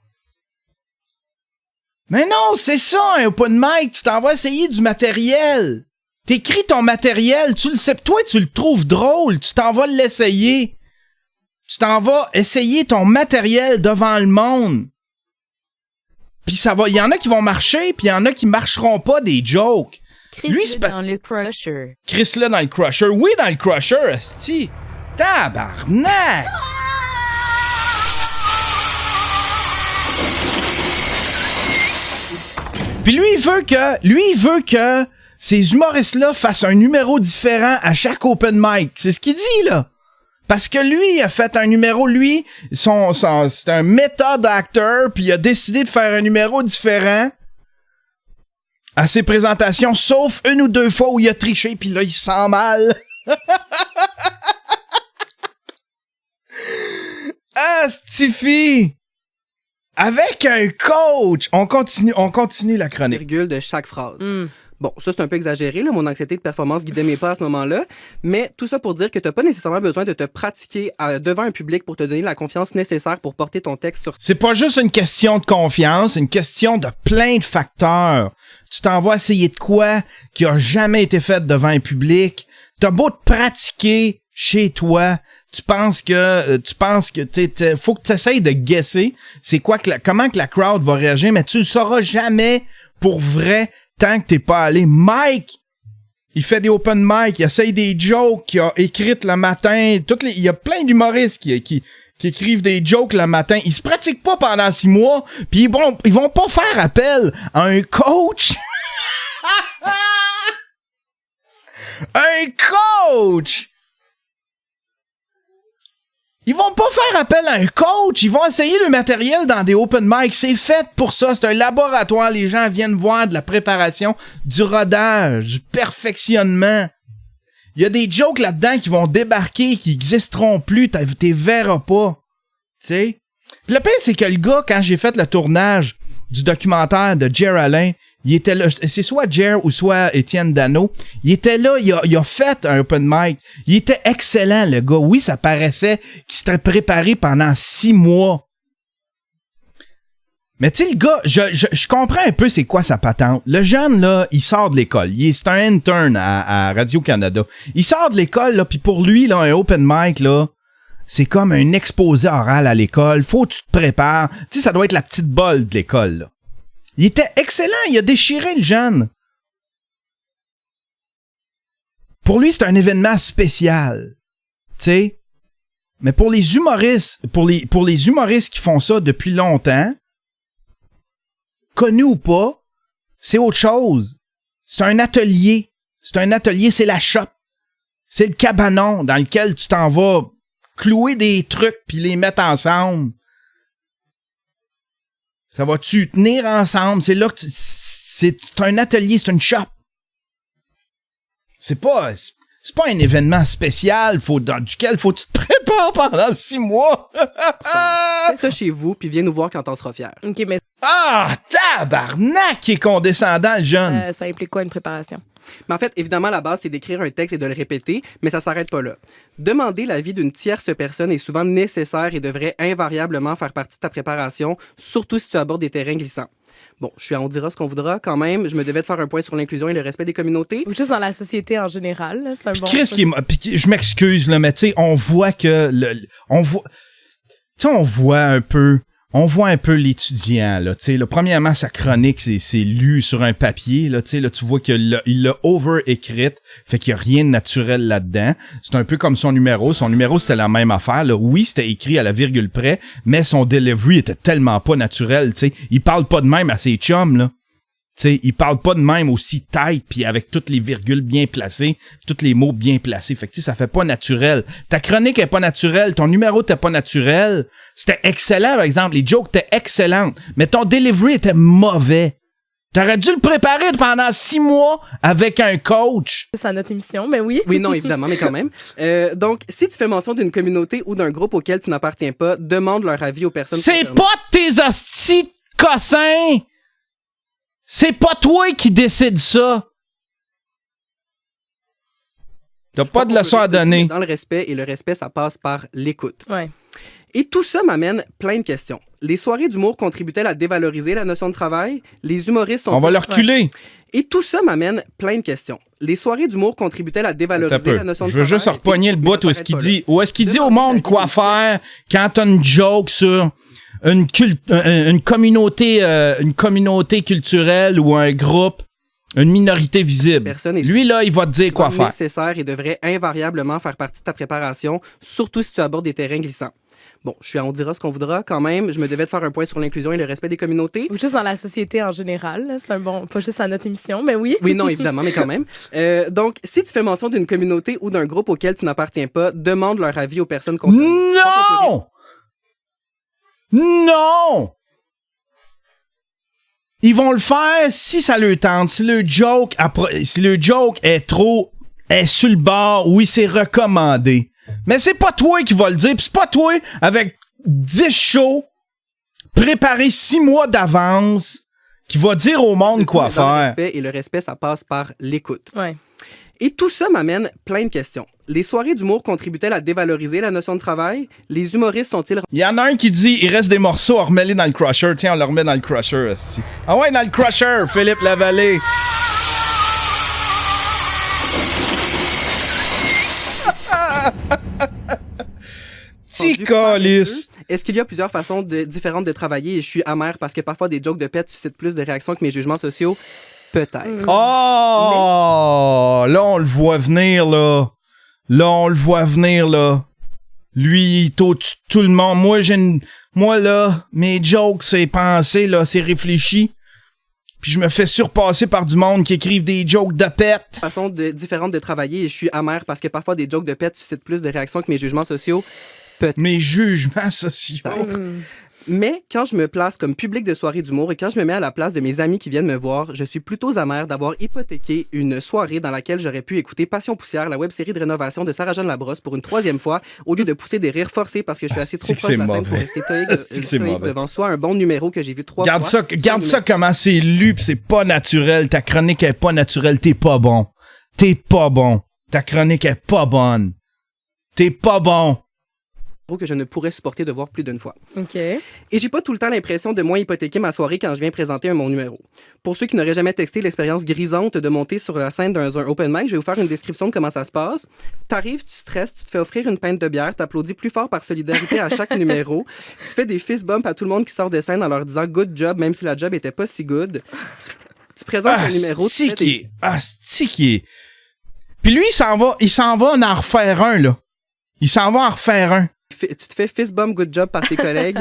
A: Mais non, c'est ça, un open mic, tu t'en vas essayer du matériel. T'écris ton matériel, tu le sais, toi tu le trouves drôle, tu t'en vas l'essayer. Tu t'en vas essayer ton matériel devant le monde. Puis ça va, il y en a qui vont marcher, puis il y en a qui marcheront pas des jokes.
H: Chris-le dans le Crusher.
A: Chris-le dans le Crusher. Oui, dans le Crusher, esti. Tabarnak! Puis lui, il veut que ces humoristes-là fassent un numéro différent à chaque open mic. C'est ce qu'il dit, là. Parce que lui, il a fait un numéro, lui, c'est un méthode acteur, puis il a décidé de faire un numéro différent à ses présentations, sauf 1 ou 2 fois où il a triché, puis là, il se sent mal. Ah, Stiffy! Avec un coach! On continue la chronique.
G: Virgule de chaque phrase. Bon, ça, c'est un peu exagéré, là. Mon anxiété de performance guidait mes pas à ce moment-là. Mais tout ça pour dire que t'as pas nécessairement besoin de te pratiquer devant un public pour te donner la confiance nécessaire pour porter ton texte sur...
A: C'est pas juste une question de confiance, c'est une question de plein de facteurs. Tu t'en vas essayer de quoi qui a jamais été fait devant un public. T'as beau te pratiquer chez toi, tu penses que faut que tu essayes de guesser c'est quoi comment que la crowd va réagir, mais tu le sauras jamais pour vrai tant que t'es pas allé. Mike, il fait des open mic, il essaye des jokes qu'il a écrites le matin. Il y a plein d'humoristes qui écrivent des jokes le matin. Ils se pratiquent pas pendant 6 mois, puis ils vont pas faire appel à un coach. Un coach! Ils vont pas faire appel à un coach, ils vont essayer le matériel dans des open mic. C'est fait pour ça, c'est un laboratoire. Les gens viennent voir de la préparation, du rodage, du perfectionnement. Il y a des jokes là-dedans qui vont débarquer, qui existeront plus, t'es verras pas. Tu sais? Le pire, c'est que le gars, quand j'ai fait le tournage du documentaire de Jer Alain, il était là, c'est soit Jer ou soit Étienne Dano. Il était là, il a fait un open mic. Il était excellent, le gars. Oui, ça paraissait qu'il s'était préparé pendant 6 mois. Mais tu sais, le gars, je comprends un peu c'est quoi sa patente. Le jeune, là, il sort de l'école. C'est un intern à Radio-Canada. Il sort de l'école, là, puis pour lui, là, un open mic, là, c'est comme un exposé oral à l'école. Faut que tu te prépares. Tu sais, ça doit être la petite bolle de l'école, là. Il était excellent. Il a déchiré le jeune. Pour lui, c'est un événement spécial. Tu sais. Mais pour les humoristes, pour les humoristes qui font ça depuis longtemps, connu ou pas, c'est autre chose. C'est un atelier. C'est la shop. C'est le cabanon dans lequel tu t'en vas clouer des trucs puis les mettre ensemble. Ça va-tu tenir ensemble? C'est là que c'est un atelier, c'est une shop. C'est pas un événement spécial duquel faut que tu te prépares pendant 6 mois.
G: Fais ça chez vous, puis viens nous voir quand on sera fiers.
F: OK, mais
A: Ah, tabarnak, qui est condescendant, le jeune.
F: ça implique quoi, une préparation?
G: Mais en fait, évidemment, la base, c'est d'écrire un texte et de le répéter, mais ça s'arrête pas là. Demander l'avis d'une tierce personne est souvent nécessaire et devrait invariablement faire partie de ta préparation, surtout si tu abordes des terrains glissants. Bon, je suis à On dira ce qu'on voudra. Quand même, je me devais de faire un point sur l'inclusion et le respect des communautés.
F: Ou juste dans la société en général. Là, c'est un bon...
A: Chris, je m'excuse, là, mais tu sais, on voit que... on voit un peu l'étudiant, là, tu sais, premièrement, sa chronique, c'est lu sur un papier, là, tu sais, là, tu vois qu'il l'a over-écrite, fait qu'il y a rien de naturel là-dedans. C'est un peu comme son numéro, c'était la même affaire, là. Oui, c'était écrit à la virgule près, mais son delivery était tellement pas naturel, tu sais. Il parle pas de même à ses chums, là. Tu sais, il parle pas de même aussi tight puis avec toutes les virgules bien placées, tous les mots bien placés. Fait que tu sais, ça fait pas naturel. Ta chronique est pas naturelle, ton numéro était pas naturel. C'était excellent, par exemple, les jokes étaient excellentes, mais ton delivery était mauvais. T'aurais dû le préparer pendant 6 mois avec un coach.
F: C'est à notre émission, mais oui.
G: Oui, non, évidemment, mais quand même. Donc, si tu fais mention d'une communauté ou d'un groupe auquel tu n'appartiens pas, demande leur avis aux personnes.
A: C'est pas tes hosties de cossins! C'est pas toi qui décide ça. T'as pas de leçon à donner.
G: Dans le respect, et le respect, ça passe par l'écoute.
F: Ouais.
G: Et tout ça m'amène plein de questions. Les soirées d'humour contribuent-elles à dévaloriser la notion de travail? Les humoristes sont...
A: On va le reculer.
G: Ouais. Et tout ça m'amène plein de questions. Les soirées d'humour contribuent-elles à dévaloriser la notion de travail?
A: Je veux juste repogner le bout où est-ce qu'il dit, au monde quoi faire quand t'as une joke sur une communauté culturelle ou un groupe, une minorité visible. Lui, là, il va te dire quoi faire.
G: Nécessaire et devrait invariablement faire partie de ta préparation, surtout si tu abordes des terrains glissants. Bon, je suis à On dira ce qu'on voudra. Quand même, je me devais de faire un point sur l'inclusion et le respect des communautés.
F: Ou juste dans la société en général. Là, c'est un bon... Pas juste à notre émission, mais oui.
G: Oui, non, évidemment, mais quand même. Donc, si tu fais mention d'une communauté ou d'un groupe auquel tu n'appartiens pas, demande leur avis aux personnes concernées.
A: Non! Non! Ils vont le faire si ça leur tente. Si le joke est sur le bord, oui, c'est recommandé. Mais c'est pas toi qui va le dire, pis c'est pas toi avec 10 shows préparés 6 mois d'avance qui va dire au monde quoi faire.
G: Et le respect, ça passe par l'écoute.
F: Ouais.
G: Et tout ça m'amène plein de questions. Les soirées d'humour contribuent-elles à dévaloriser la notion de travail? Les humoristes sont-ils...
A: Il y en a un qui dit, il reste des morceaux, on remet-les dans le crusher. Tiens, on le remet dans le crusher, esti. Ah ouais, dans le crusher, Philippe Lavallée. Ticolis.
G: Est-ce qu'il y a plusieurs façons différentes de travailler et je suis amer parce que parfois des jokes de pète suscitent plus de réactions que mes jugements sociaux? Peut-être.
A: Oh! Là, on le voit venir, là. Lui, il tout le monde. Moi, là, mes jokes, c'est pensé, là, c'est réfléchi. Puis je me fais surpasser par du monde qui écrivent des jokes de pète.
G: Façon différente de travailler et je suis amer parce que parfois des jokes de pète suscitent plus de réactions que mes jugements sociaux. Peut-être.
A: Mes jugements sociaux.
G: Mais quand je me place comme public de soirée d'humour et quand je me mets à la place de mes amis qui viennent me voir, je suis plutôt amer d'avoir hypothéqué une soirée dans laquelle j'aurais pu écouter Passion Poussière, la web-série de rénovation de Sarah-Jeanne Labrosse pour une 3e fois, au lieu de pousser des rires forcés parce que je suis assez trop proche de la scène pour rester stoïque devant soi. Un bon numéro que j'ai vu 3 fois.
A: Garde ça comment c'est lu pis c'est pas naturel. Ta chronique est pas naturelle. T'es pas bon. Ta chronique est pas bonne. T'es pas bon.
G: que je ne pourrais supporter de voir plus d'une fois.
F: OK.
G: Et j'ai pas tout le temps l'impression de moins hypothéquer ma soirée quand je viens présenter mon numéro. Pour ceux qui n'auraient jamais texté l'expérience grisante de monter sur la scène d'un open mic, je vais vous faire une description de comment ça se passe. T'arrives, tu stresses, tu te fais offrir une pinte de bière, t'applaudis plus fort par solidarité à chaque numéro, tu fais des fist bumps à tout le monde qui sort de scène en leur disant « good job », même si la job était pas si good. Tu présentes un numéro, tu fais des...
A: stické. Puis lui, il s'en va en refaire un, là. Il s'en va en refaire un.
G: Tu te fais fist bump good job par tes collègues,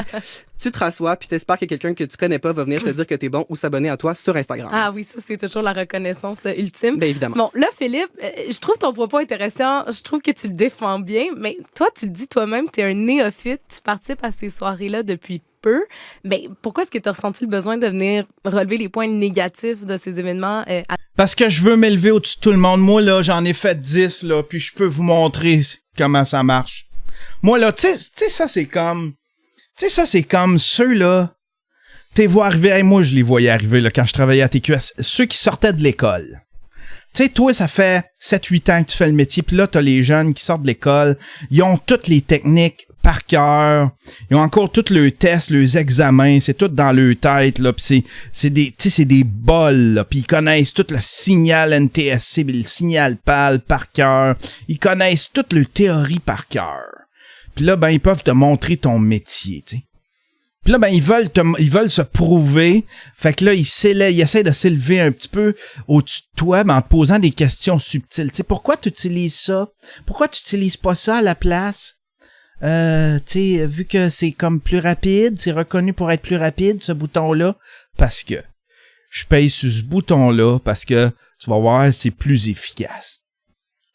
G: tu te rassois, puis t'espères que quelqu'un que tu connais pas va venir te dire que t'es bon ou s'abonner à toi sur Instagram.
F: Ah oui, ça, c'est toujours la reconnaissance ultime.
G: Bien évidemment.
F: Bon, là, Philippe, je trouve ton propos intéressant. Je trouve que tu le défends bien, mais toi, tu le dis toi-même, t'es un néophyte, tu participes à ces soirées-là depuis peu. Mais pourquoi est-ce que tu as ressenti le besoin de venir relever les points négatifs de ces événements?
A: Parce que je veux m'élever au-dessus de tout le monde. Moi, là, j'en ai fait 10, là, puis je peux vous montrer comment ça marche. Moi, là, tu sais, ça, c'est comme... Tu sais, ça, c'est comme ceux-là... T'es vois arriver... Hey, moi, je les voyais arriver, là, quand je travaillais à TQS. Ceux qui sortaient de l'école. Tu sais, toi, ça fait 7-8 ans que tu fais le métier, puis là, t'as les jeunes qui sortent de l'école. Ils ont toutes les techniques par cœur. Ils ont encore tous leurs tests, leurs examens. C'est tout dans leur tête, là. Puis c'est des bols, là. Puis ils connaissent tout le signal NTSC, le signal PAL par cœur. Ils connaissent toute leur théorie par cœur. Puis là, ben, ils peuvent te montrer ton métier, tu sais. Puis là, ben, ils veulent se prouver. Fait que là, ils essaient de s'élever un petit peu au-dessus de toi, ben, en te posant des questions subtiles. Tu sais, pourquoi tu utilises ça? Pourquoi tu utilises pas ça à la place? Tu sais, vu que c'est comme plus rapide, c'est reconnu pour être plus rapide, ce bouton-là. Parce que je paye sur ce bouton-là, parce que tu vas voir, c'est plus efficace.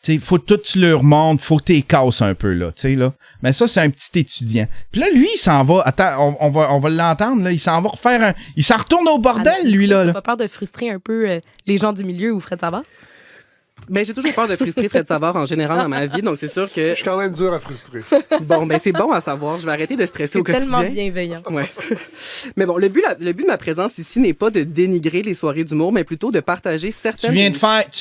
A: Tu sais, faut que tu le remontes, faut que tu les casses un peu, là, tu sais, là. Mais ça, c'est un petit étudiant. Puis là, lui, il s'en va, attends, on va l'entendre, là, il s'en va refaire il s'en retourne au bordel, lui, là.
F: T'as pas peur de frustrer un peu les gens du milieu ou Fred Savard?
G: Ben, j'ai toujours peur de frustrer Fred Savard en général dans ma vie, donc c'est sûr que...
I: Je suis quand même dur à frustrer.
G: Bon, ben c'est bon à savoir. Je vais arrêter de stresser au quotidien.
F: C'est tellement bienveillant.
G: Ouais. Mais bon, le but de ma présence ici n'est pas de dénigrer les soirées d'humour, mais plutôt de partager certaines...
A: Tu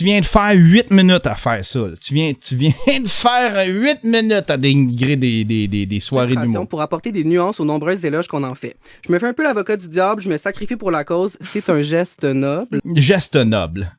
A: viens de faire 8 minutes à faire ça. Là. Tu viens de faire 8 minutes à dénigrer des soirées d'humour.
G: Pour apporter des nuances aux nombreuses éloges qu'on en fait. Je me fais un peu l'avocat du diable, je me sacrifie pour la cause. C'est un geste noble.
A: Geste noble.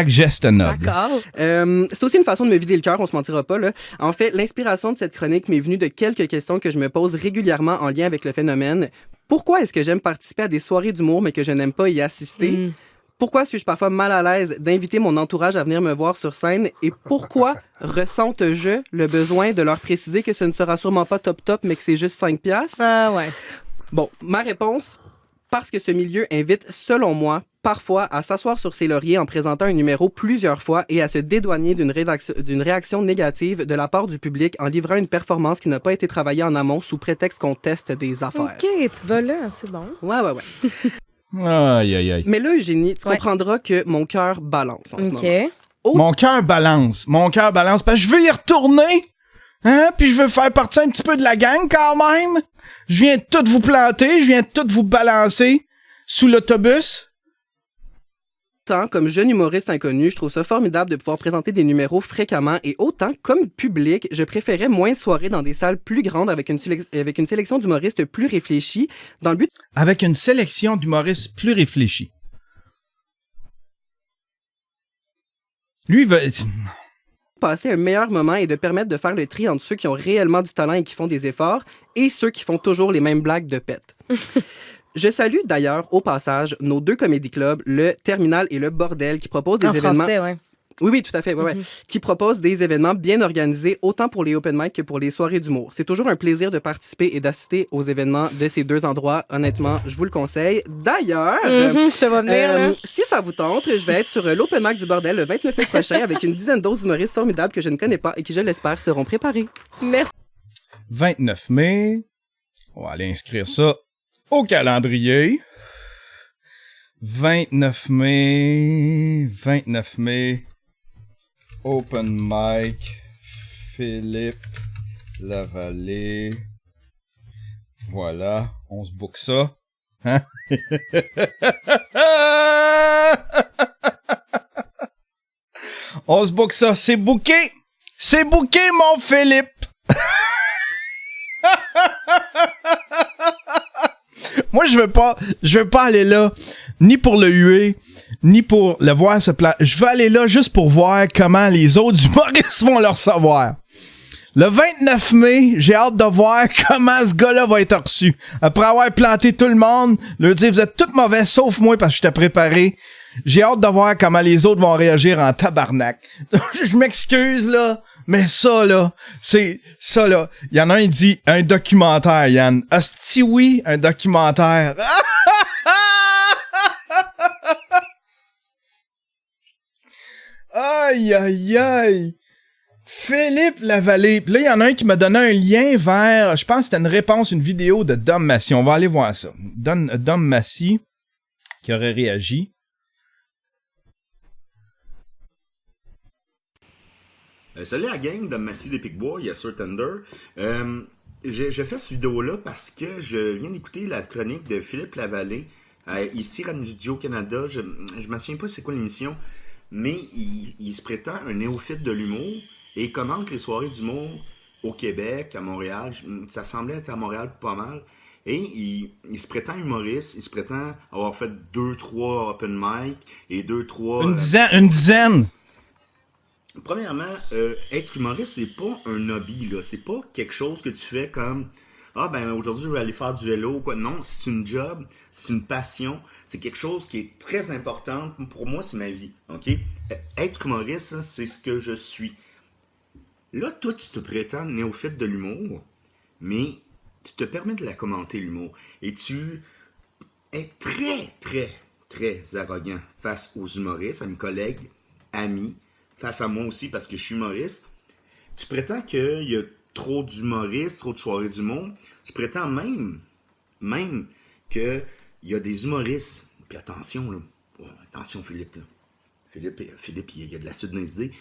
A: #geste noble.
F: D'accord.
G: C'est aussi une façon de me vider le cœur, on se mentira pas, là. En fait, l'inspiration de cette chronique m'est venue de quelques questions que je me pose régulièrement en lien avec le phénomène. Pourquoi est-ce que j'aime participer à des soirées d'humour, mais que je n'aime pas y assister? Pourquoi suis-je parfois mal à l'aise d'inviter mon entourage à venir me voir sur scène? Et pourquoi ressente-je le besoin de leur préciser que ce ne sera sûrement pas top, mais que c'est juste 5 piastres?
F: Ah ouais.
G: Bon, ma réponse... Parce que ce milieu invite, selon moi, parfois à s'asseoir sur ses lauriers en présentant un numéro plusieurs fois et à se dédouaner d'une réaction négative de la part du public en livrant une performance qui n'a pas été travaillée en amont sous prétexte qu'on teste des affaires.
F: OK, tu vas là, c'est bon.
G: Ouais.
A: Aïe, aïe, aïe.
G: Mais là, Eugénie, tu comprendras que mon cœur balance en ce moment.
A: Mon cœur balance, parce que je veux y retourner. Hein? Puis je veux faire partie un petit peu de la gang quand même. Je viens de tout vous planter, je viens de tout vous balancer sous l'autobus.
G: Comme jeune humoriste inconnu, je trouve ça formidable de pouvoir présenter des numéros fréquemment et autant, comme public, je préférais moins de soirées dans des salles plus grandes avec une sélection d'humoristes plus réfléchis dans le but...
A: Avec une sélection d'humoristes plus réfléchis. Lui, il veut...
G: passer un meilleur moment et de permettre de faire le tri entre ceux qui ont réellement du talent et qui font des efforts et ceux qui font toujours les mêmes blagues de pète. Je salue d'ailleurs au passage nos 2 comédie clubs, le Terminal et le Bordel, qui proposent des événements...
F: Français, ouais.
G: Oui, tout à fait. Ouais. Qui proposent des événements bien organisés, autant pour les open mic que pour les soirées d'humour. C'est toujours un plaisir de participer et d'assister aux événements de ces 2 endroits. Honnêtement, je vous le conseille. D'ailleurs,
F: je te vois venir,
G: si ça vous tente, je vais être sur l'open mic du Bordel le 29 mai prochain avec une dizaine d'autres humoristes formidables que je ne connais pas et qui, je l'espère, seront préparés.
F: Merci.
A: 29 mai. On va aller inscrire ça au calendrier. 29 mai. Open mic, Philippe Lavallée. Voilà, on se book ça. Hein? On se book ça, c'est booké! C'est booké, mon Philippe! Moi, je veux pas aller là, ni pour le huer, ni pour le voir se placer. Je veux aller là juste pour voir comment les autres humoristes vont le recevoir. Le 29 mai, j'ai hâte de voir comment ce gars-là va être reçu. Après avoir planté tout le monde, leur dire, vous êtes tous mauvais, sauf moi, parce que je t'ai préparé. J'ai hâte de voir comment les autres vont réagir en tabarnak. Je m'excuse, là, mais ça, là, c'est... Ça, là, il y en a un, il dit, un documentaire, Yann. Asti, oui, un documentaire. Aïe, aïe, aïe. Philippe Lavallée. Puis là, il y en a un qui m'a donné un lien vers... Je pense que c'était une réponse, une vidéo de Dom Massy. On va aller voir ça. Dom Massy qui aurait réagi.
I: Salut à la gang de Massy des Picbois, Yes Sir Thunder. J'ai fait cette vidéo-là parce que je viens d'écouter la chronique de Philippe Lavallée ici Radio-Canada. Je me souviens pas c'est quoi l'émission, mais il se prétend un néophyte de l'humour et il commente les soirées d'humour au Québec, à Montréal. Ça semblait être à Montréal pas mal. Et il se prétend humoriste, il se prétend avoir fait 2-3 open mic et 2-3...
A: Une dizaine!
I: Premièrement, être humoriste, c'est pas un hobby, là. C'est pas quelque chose que tu fais comme ah ben aujourd'hui je vais aller faire du vélo ou quoi. Non, c'est une job, c'est une passion, c'est quelque chose qui est très important. Pour moi, c'est ma vie. OK? Être humoriste, là, c'est ce que je suis. Là, toi, tu te prétends néophyte de l'humour, mais tu te permets de la commenter, l'humour. Et tu es très, très, très arrogant face aux humoristes, à mes collègues, amis, face à moi aussi parce que je suis humoriste. Tu prétends qu'il y a trop d'humoristes, trop de soirées d'humour. Tu prétends même qu'il y a des humoristes. Puis attention, là. Oh, attention, Philippe, là. Philippe, il y a de la suite dans les idées.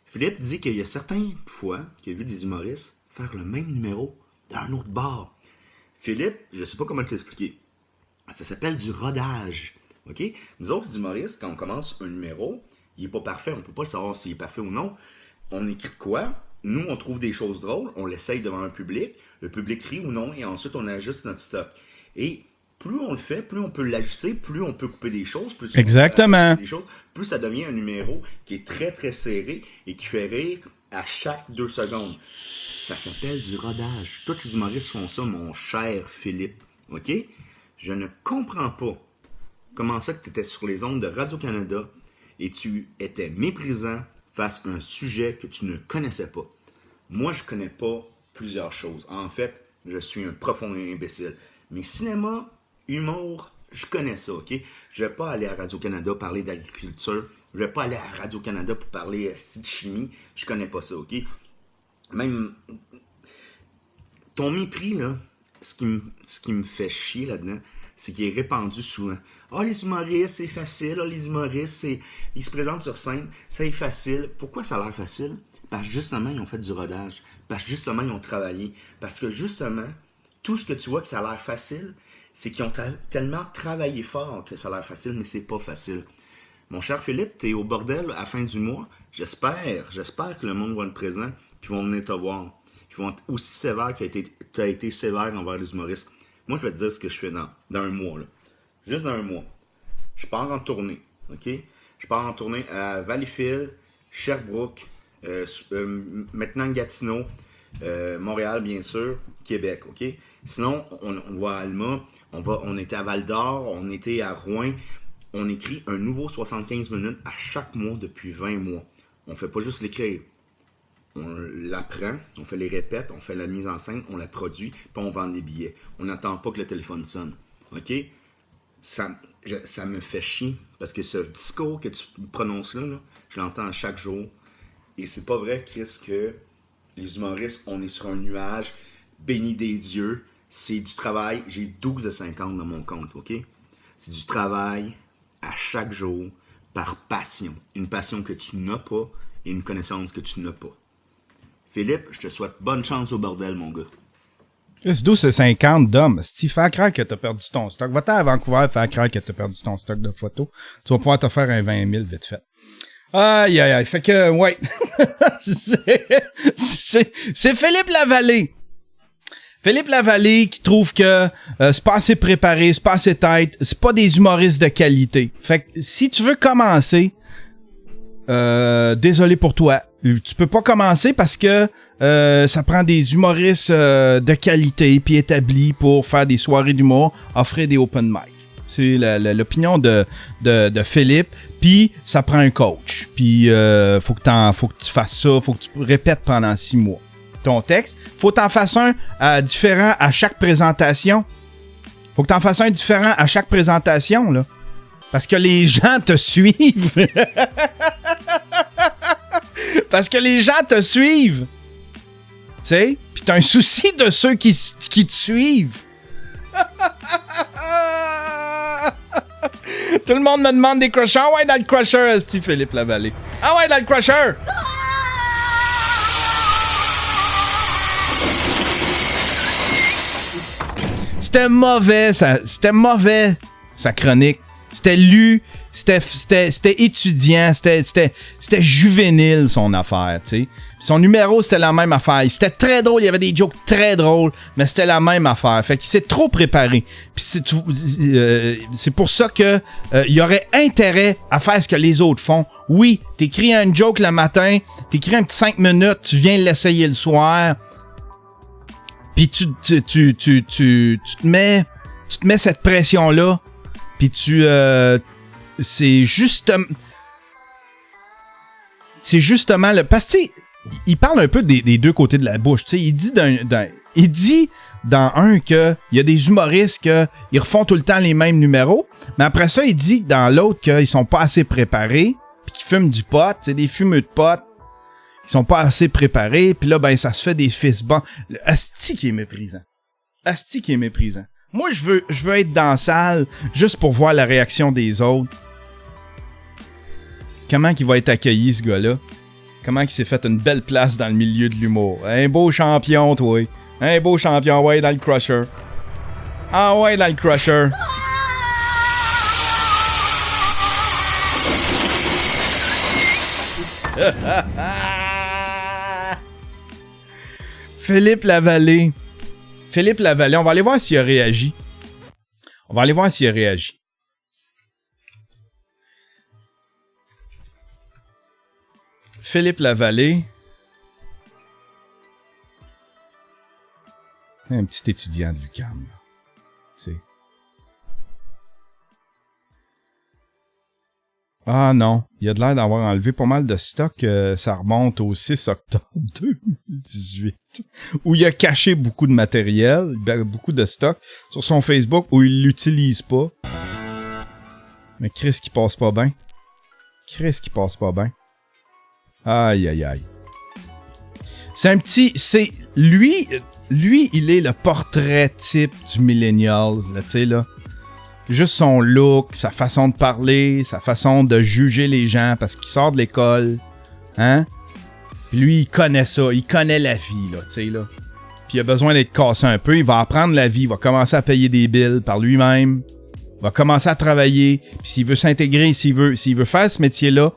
I: Philippe dit qu'il y a certaines fois qu'il a vu des humoristes faire le même numéro dans un autre bar. Philippe, je sais pas comment t'expliquer. Ça s'appelle du rodage. OK? Nous autres, les humoristes, quand on commence un numéro, il n'est pas parfait, on ne peut pas le savoir s'il est parfait ou non. On écrit de quoi? Nous, on trouve des choses drôles, on l'essaye devant un public, le public rit ou non, et ensuite on ajuste notre stock. Et plus on le fait, plus on peut l'ajuster, plus on peut couper des choses, plus
A: exactement.
I: Des choses, plus ça devient un numéro qui est très très serré et qui fait rire à chaque 2 secondes. Ça s'appelle du rodage. Tous les humoristes font ça, mon cher Philippe. OK? Je ne comprends pas comment ça que tu étais sur les ondes de Radio-Canada et tu étais méprisant face à un sujet que tu ne connaissais pas. Moi, je connais pas plusieurs choses. En fait, je suis un profond imbécile. Mais cinéma, humour, je connais ça, OK? Je vais pas aller à Radio-Canada parler d'agriculture. Je vais pas aller à Radio-Canada pour parler de chimie. Je connais pas ça, OK? Même ton mépris, là, ce qui me fait chier là-dedans, c'est qu'il est répandu souvent. Ah, les humoristes, c'est facile. Ah, les humoristes, ils se présentent sur scène, c'est facile. Pourquoi ça a l'air facile? Parce que justement, ils ont fait du rodage. Parce que justement, ils ont travaillé. Parce que justement, tout ce que tu vois que ça a l'air facile, c'est qu'ils ont tellement travaillé fort que ça a l'air facile, mais c'est pas facile. Mon cher Philippe, t'es au bordel à la fin du mois. J'espère que le monde va être présent, puis vont venir te voir. Ils vont être aussi sévères que tu as été sévère envers les humoristes. Moi, je vais te dire ce que je fais dans un mois, là. Juste dans un mois. Je pars en tournée, OK? Je pars en tournée à Valleyfield, Sherbrooke, maintenant Gatineau, Montréal, bien sûr, Québec, OK? Sinon, on va à Alma, on était à Val-d'Or, on était à Rouen. On écrit un nouveau 75 minutes à chaque mois depuis 20 mois. On fait pas juste l'écrire. On l'apprend, on fait les répètes, on fait la mise en scène, on la produit, puis on vend des billets. On n'attend pas que le téléphone sonne. OK? Ça me fait chier, parce que ce discours que tu prononces là, je l'entends chaque jour. Et c'est pas vrai, Chris, que les humoristes, on est sur un nuage, béni des dieux. C'est du travail. J'ai 12 de 50 dans mon compte, OK? C'est du travail à chaque jour, par passion. Une passion que tu n'as pas et une connaissance que tu n'as pas. Philippe, je te souhaite bonne chance au bordel, mon gars.
A: C'est 12 c'est 50 d'hommes. Si tu fais croire que t'as perdu ton stock, va-t'en à Vancouver faire croire que t'as perdu ton stock de photos. Tu vas pouvoir te faire un 20 000 vite fait. Aïe, aïe, aïe. Fait que, ouais. c'est Philippe Lavallée. Philippe Lavallée qui trouve que c'est pas assez préparé, c'est pas assez tête, c'est pas des humoristes de qualité. Fait que si tu veux commencer, désolé pour toi. Tu peux pas commencer parce que ça prend des humoristes de qualité puis établis pour faire des soirées d'humour, offrir des open mic. C'est l'opinion de Philippe. Puis ça prend un coach. Puis faut que tu fasses ça, faut que tu répètes pendant 6 mois ton texte. Faut que t'en fasses un différent à chaque présentation. Faut que t'en fasses un différent à chaque présentation, là. Parce que les gens te suivent. Parce que les gens te suivent. Tu sais? Pis t'as un souci de ceux qui te suivent. Tout le monde me demande des crushers. Ah ouais, dans le crusher, c'est Philippe Lavallée. Ah ouais, dans le crusher. C'était mauvais, sa chronique. C'était lu, c'était étudiant, c'était juvénile, son affaire, tu sais. Son numéro, c'était la même affaire. C'était très drôle, il y avait des jokes très drôles, mais c'était la même affaire. Fait qu'il s'est trop préparé. Puis c'est pour ça que il y aurait intérêt à faire ce que les autres font. Oui, t'écris un joke le matin, t'écris un petit 5 minutes, tu viens l'essayer le soir, puis tu te mets cette pression-là. Puis c'est justement le... Parce que, il parle un peu des deux côtés de la bouche, tu sais. Il dit dans un que il y a des humoristes que ils refont tout le temps les mêmes numéros, mais après ça, il dit dans l'autre qu'ils sont pas assez préparés, puis qu'ils fument du pot, c'est des fumeux de pot, ils sont pas assez préparés, puis là, ben, ça se fait des fist bumps. Asti qui est méprisant. Asti qui est méprisant. Moi, je veux être dans la salle juste pour voir la réaction des autres. Comment il va être accueilli, ce gars-là? Comment il s'est fait une belle place dans le milieu de l'humour? Un beau champion, toi. Un beau champion, ouais, dans le crusher. Ah ouais, dans le crusher. Philippe Lavallée, on va aller voir s'il a réagi. Philippe Lavallée. Un petit étudiant de l'UQAM. Tu sais. Ah non, il a de l'air d'avoir enlevé pas mal de stock. Ça remonte au 6 octobre 2018. Où il a caché beaucoup de matériel, beaucoup de stock sur son Facebook où il l'utilise pas. Mais Chris qui passe pas bien. Aïe aïe aïe. C'est lui, il est le portrait type du millennials, là, tu sais, là. Juste son look, sa façon de parler, sa façon de juger les gens parce qu'il sort de l'école, hein? Puis lui, il connaît ça, il connaît la vie, là, tu sais, là. Puis il a besoin d'être cassé un peu, il va apprendre la vie, il va commencer à payer des bills par lui-même, il va commencer à travailler, puis s'il veut s'intégrer, s'il veut faire ce métier-là,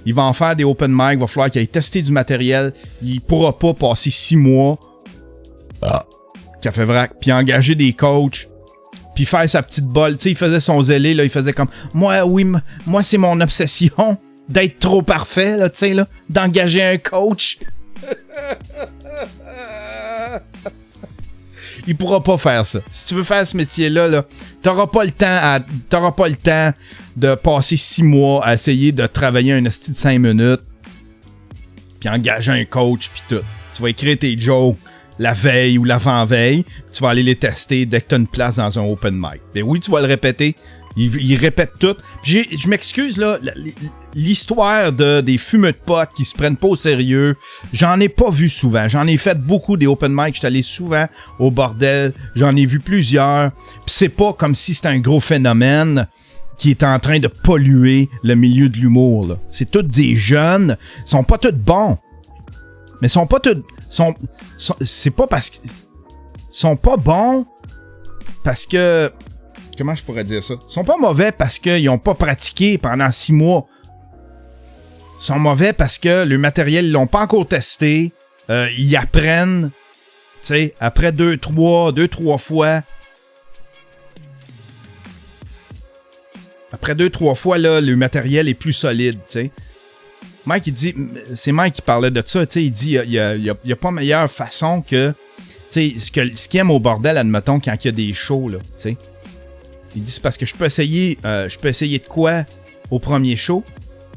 A: il va en faire des open mic, il va falloir qu'il aille tester du matériel, il pourra pas passer 6 mois Café Vrac, puis engager des coachs, puis faire sa petite bolle. Tu sais, il faisait son zélé, là, il faisait comme moi c'est mon obsession d'être trop parfait, là, tu sais, là, d'engager un coach. Il pourra pas faire ça. Si tu veux faire ce métier-là, là, t'auras pas le temps de passer 6 mois à essayer de travailler un hostie de 5 minutes, puis engager un coach, puis tout. Tu vas écrire tes jokes la veille ou l'avant-veille, tu vas aller les tester dès que tu as une place dans un open mic. Ben oui, tu vas le répéter. Il répète tout. Puis je m'excuse, là, l'histoire des fumeux de potes qui se prennent pas au sérieux, j'en ai pas vu souvent. J'en ai fait beaucoup des open mic, j'étais allé souvent au bordel, j'en ai vu plusieurs. Puis c'est pas comme si c'était un gros phénomène qui est en train de polluer le milieu de l'humour, là. C'est tous des jeunes, ils sont pas tous bons. Mais ils sont pas tous... c'est pas parce qu'ils sont pas bons parce que... Comment je pourrais dire ça? Ils sont pas mauvais parce qu'ils ont pas pratiqué pendant 6 mois. Ils sont mauvais parce que le matériel, ils l'ont pas encore testé. Ils apprennent. sais, après 2-3 fois. Après 2-3 fois, là, le matériel est plus solide, tu sais. Mike, il dit, c'est Mike qui parlait de ça, tu sais, il dit, il y a pas meilleure façon que, tu sais, ce qu'il aime au bordel, admettons, quand il y a des shows, là, tu sais. Il dit, c'est parce que je peux essayer de quoi au premier show,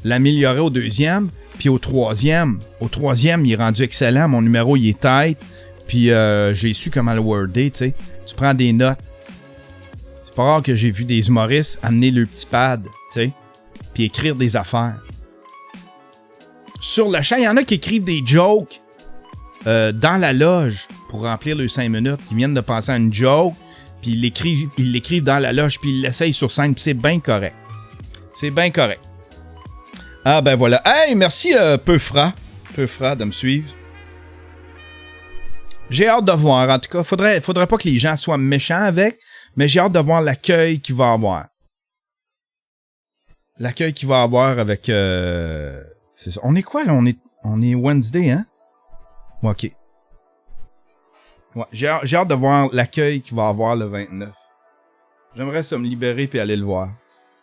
A: l'améliorer au deuxième, puis au troisième, il est rendu excellent, mon numéro, il est tight, puis j'ai su comment le worder, tu sais. Tu prends des notes. C'est pas rare que j'ai vu des humoristes amener le petit pad, tu sais, puis écrire des affaires. Sur le champ, il y en a qui écrivent des jokes dans la loge pour remplir les 5 minutes. Ils viennent de penser à une joke, puis ils l'écrivent dans la loge, puis ils l'essayent sur scène, puis c'est bien correct. C'est bien correct. Ah ben voilà. Hey, merci Peufra de me suivre. J'ai hâte de voir. En tout cas, faudrait pas que les gens soient méchants avec, mais j'ai hâte de voir l'accueil qu'il va avoir. L'accueil qu'il va avoir avec... c'est ça. On est quoi, là? On est Wednesday, hein? Ouais, OK. Ouais, j'ai hâte de voir l'accueil qu'il va avoir le 29. J'aimerais ça me libérer puis aller le voir.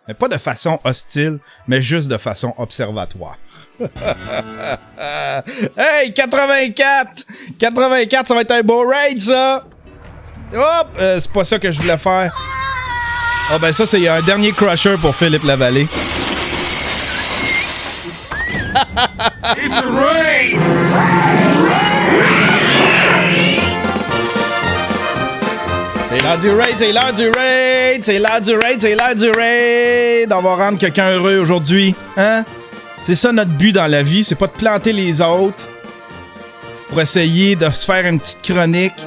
A: Mais pas de façon hostile, mais juste de façon observatoire. Hey, 84! 84, ça va être un beau raid, ça! Hop! C'est pas ça que je voulais faire. Ah ben ça, c'est un dernier crusher pour Philippe Lavallée.
B: It's a raid!
A: C'est l'heure du raid, c'est l'heure du raid, c'est l'heure du raid, c'est l'heure du raid. On va rendre quelqu'un heureux aujourd'hui, hein? C'est ça notre but dans la vie, c'est pas de planter les autres pour essayer de se faire une petite chronique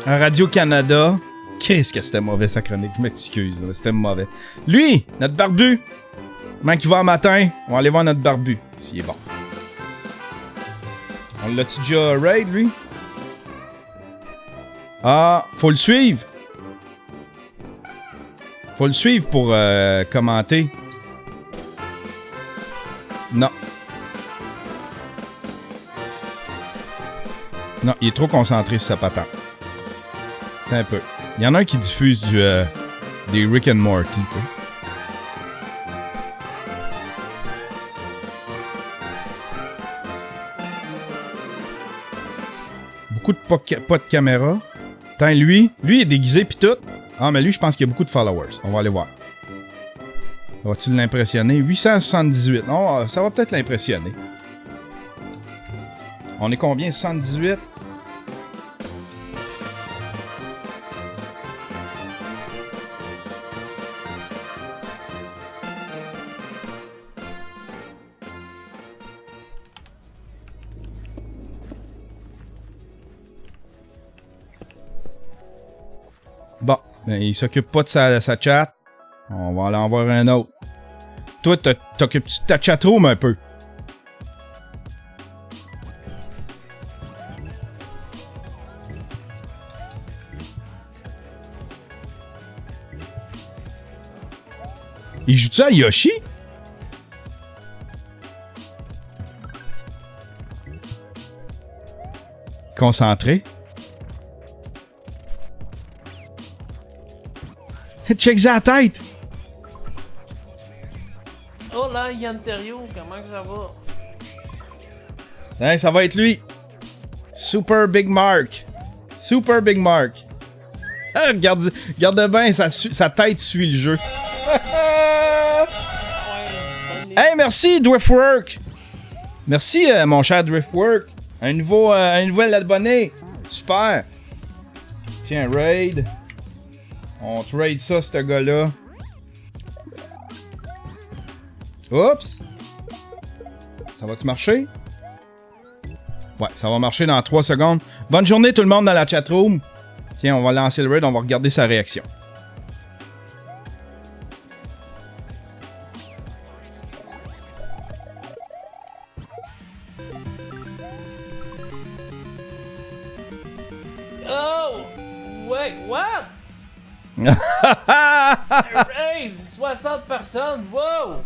A: à Radio-Canada. Qu'est-ce que c'était mauvais sa chronique, je m'excuse, c'était mauvais. Lui, notre barbu, comment il va un matin, on va aller voir notre barbu, s'il est bon. On l'a-tu déjà raid, lui? Ah, faut le suivre. Faut le suivre pour commenter. Non. Non, il est trop concentré sur sa patente. Un peu. Il y en a un qui diffuse des Rick and Morty, tu sais. Beaucoup de pas de caméra. Attends, lui est déguisé pis tout. Ah, mais lui, je pense qu'il y a beaucoup de followers. On va aller voir. Va-tu l'impressionner? 878. Non, ça va peut-être l'impressionner. On est combien? 78? Bon, ben, il s'occupe pas de sa chat. On va aller en voir un autre. Toi, t'occupes-tu de ta chatroom un peu? Il joue-tu à Yoshi? Concentré. Check ça la tête!
C: Oh là, Yann Terriot, comment que ça va?
A: Hein, ça va être lui. Super Big Mark. Super Big Mark. Ah, regarde bien, sa tête suit le jeu. Hey, merci Driftwork. Merci mon cher Driftwork. Un nouvel abonné. Super. Tiens, raid. On trade ça, ce gars-là. Oups! Ça va-tu marcher? Ouais, ça va marcher dans 3 secondes. Bonne journée tout le monde dans la chatroom. Tiens, on va lancer le raid, on va regarder sa réaction.
C: Oh! Wait, what? Hey, 60 personnes, wow!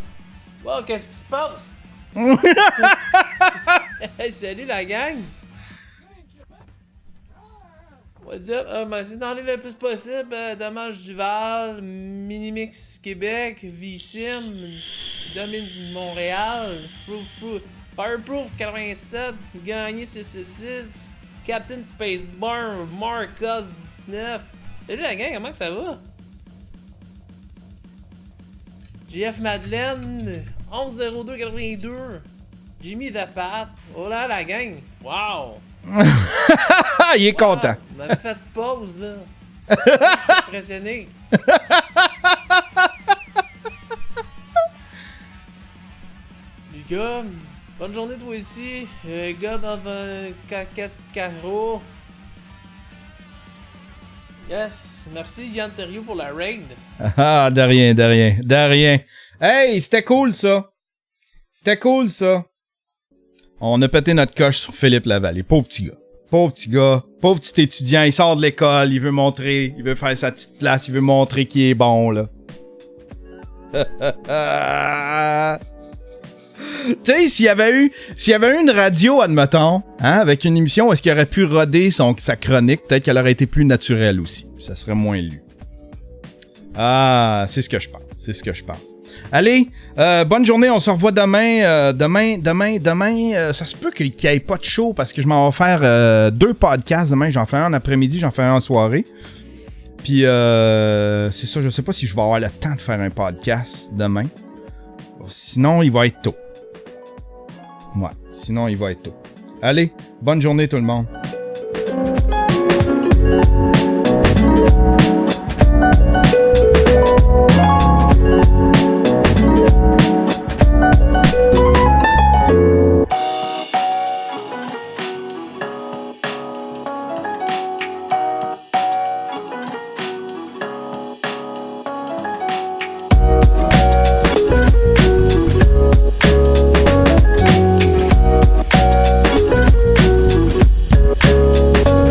C: Wow, qu'est-ce qui se passe? Hey, salut la gang!
J: What's up? C'est d'en aller le plus possible. Dommage Duval, Minimix Québec, V-Sim, Domine Montréal, Fireproof 87, Gagné 666, Captain Space Bar, Marcos 19. Salut la gang, comment que ça va? JF Madeleine, 110282, Jimmy The Pat. Oh là la gang, wow!
A: Il est content.
J: On avait fait pause, là. Je suis impressionné. Les gars, bonne journée toi ici. Gars dans un Cascaro. Yes, merci Yann Thériault pour la raid.
A: Ah, de rien. Hey, c'était cool ça. On a pété notre coche sur Philippe Lavallée. Pauvre petit gars. Pauvre petit étudiant. Il sort de l'école, il veut faire sa petite place, il veut montrer qu'il est bon, là. Tu sais, s'il y avait eu une radio, admettons, hein, avec une émission où est-ce qu'il aurait pu roder sa chronique, peut-être qu'elle aurait été plus naturelle aussi. Ça serait moins lu. Ah, c'est ce que je pense. Allez, bonne journée, on se revoit demain. Demain, ça se peut qu'il n'y ait pas de show parce que je m'en vais faire 2 podcasts demain. J'en fais un en après-midi, j'en fais un en soirée. Puis, c'est ça, je sais pas si je vais avoir le temps de faire un podcast demain. Sinon, il va être tôt. Ouais, sinon, il va être tôt. Allez, bonne journée tout le monde.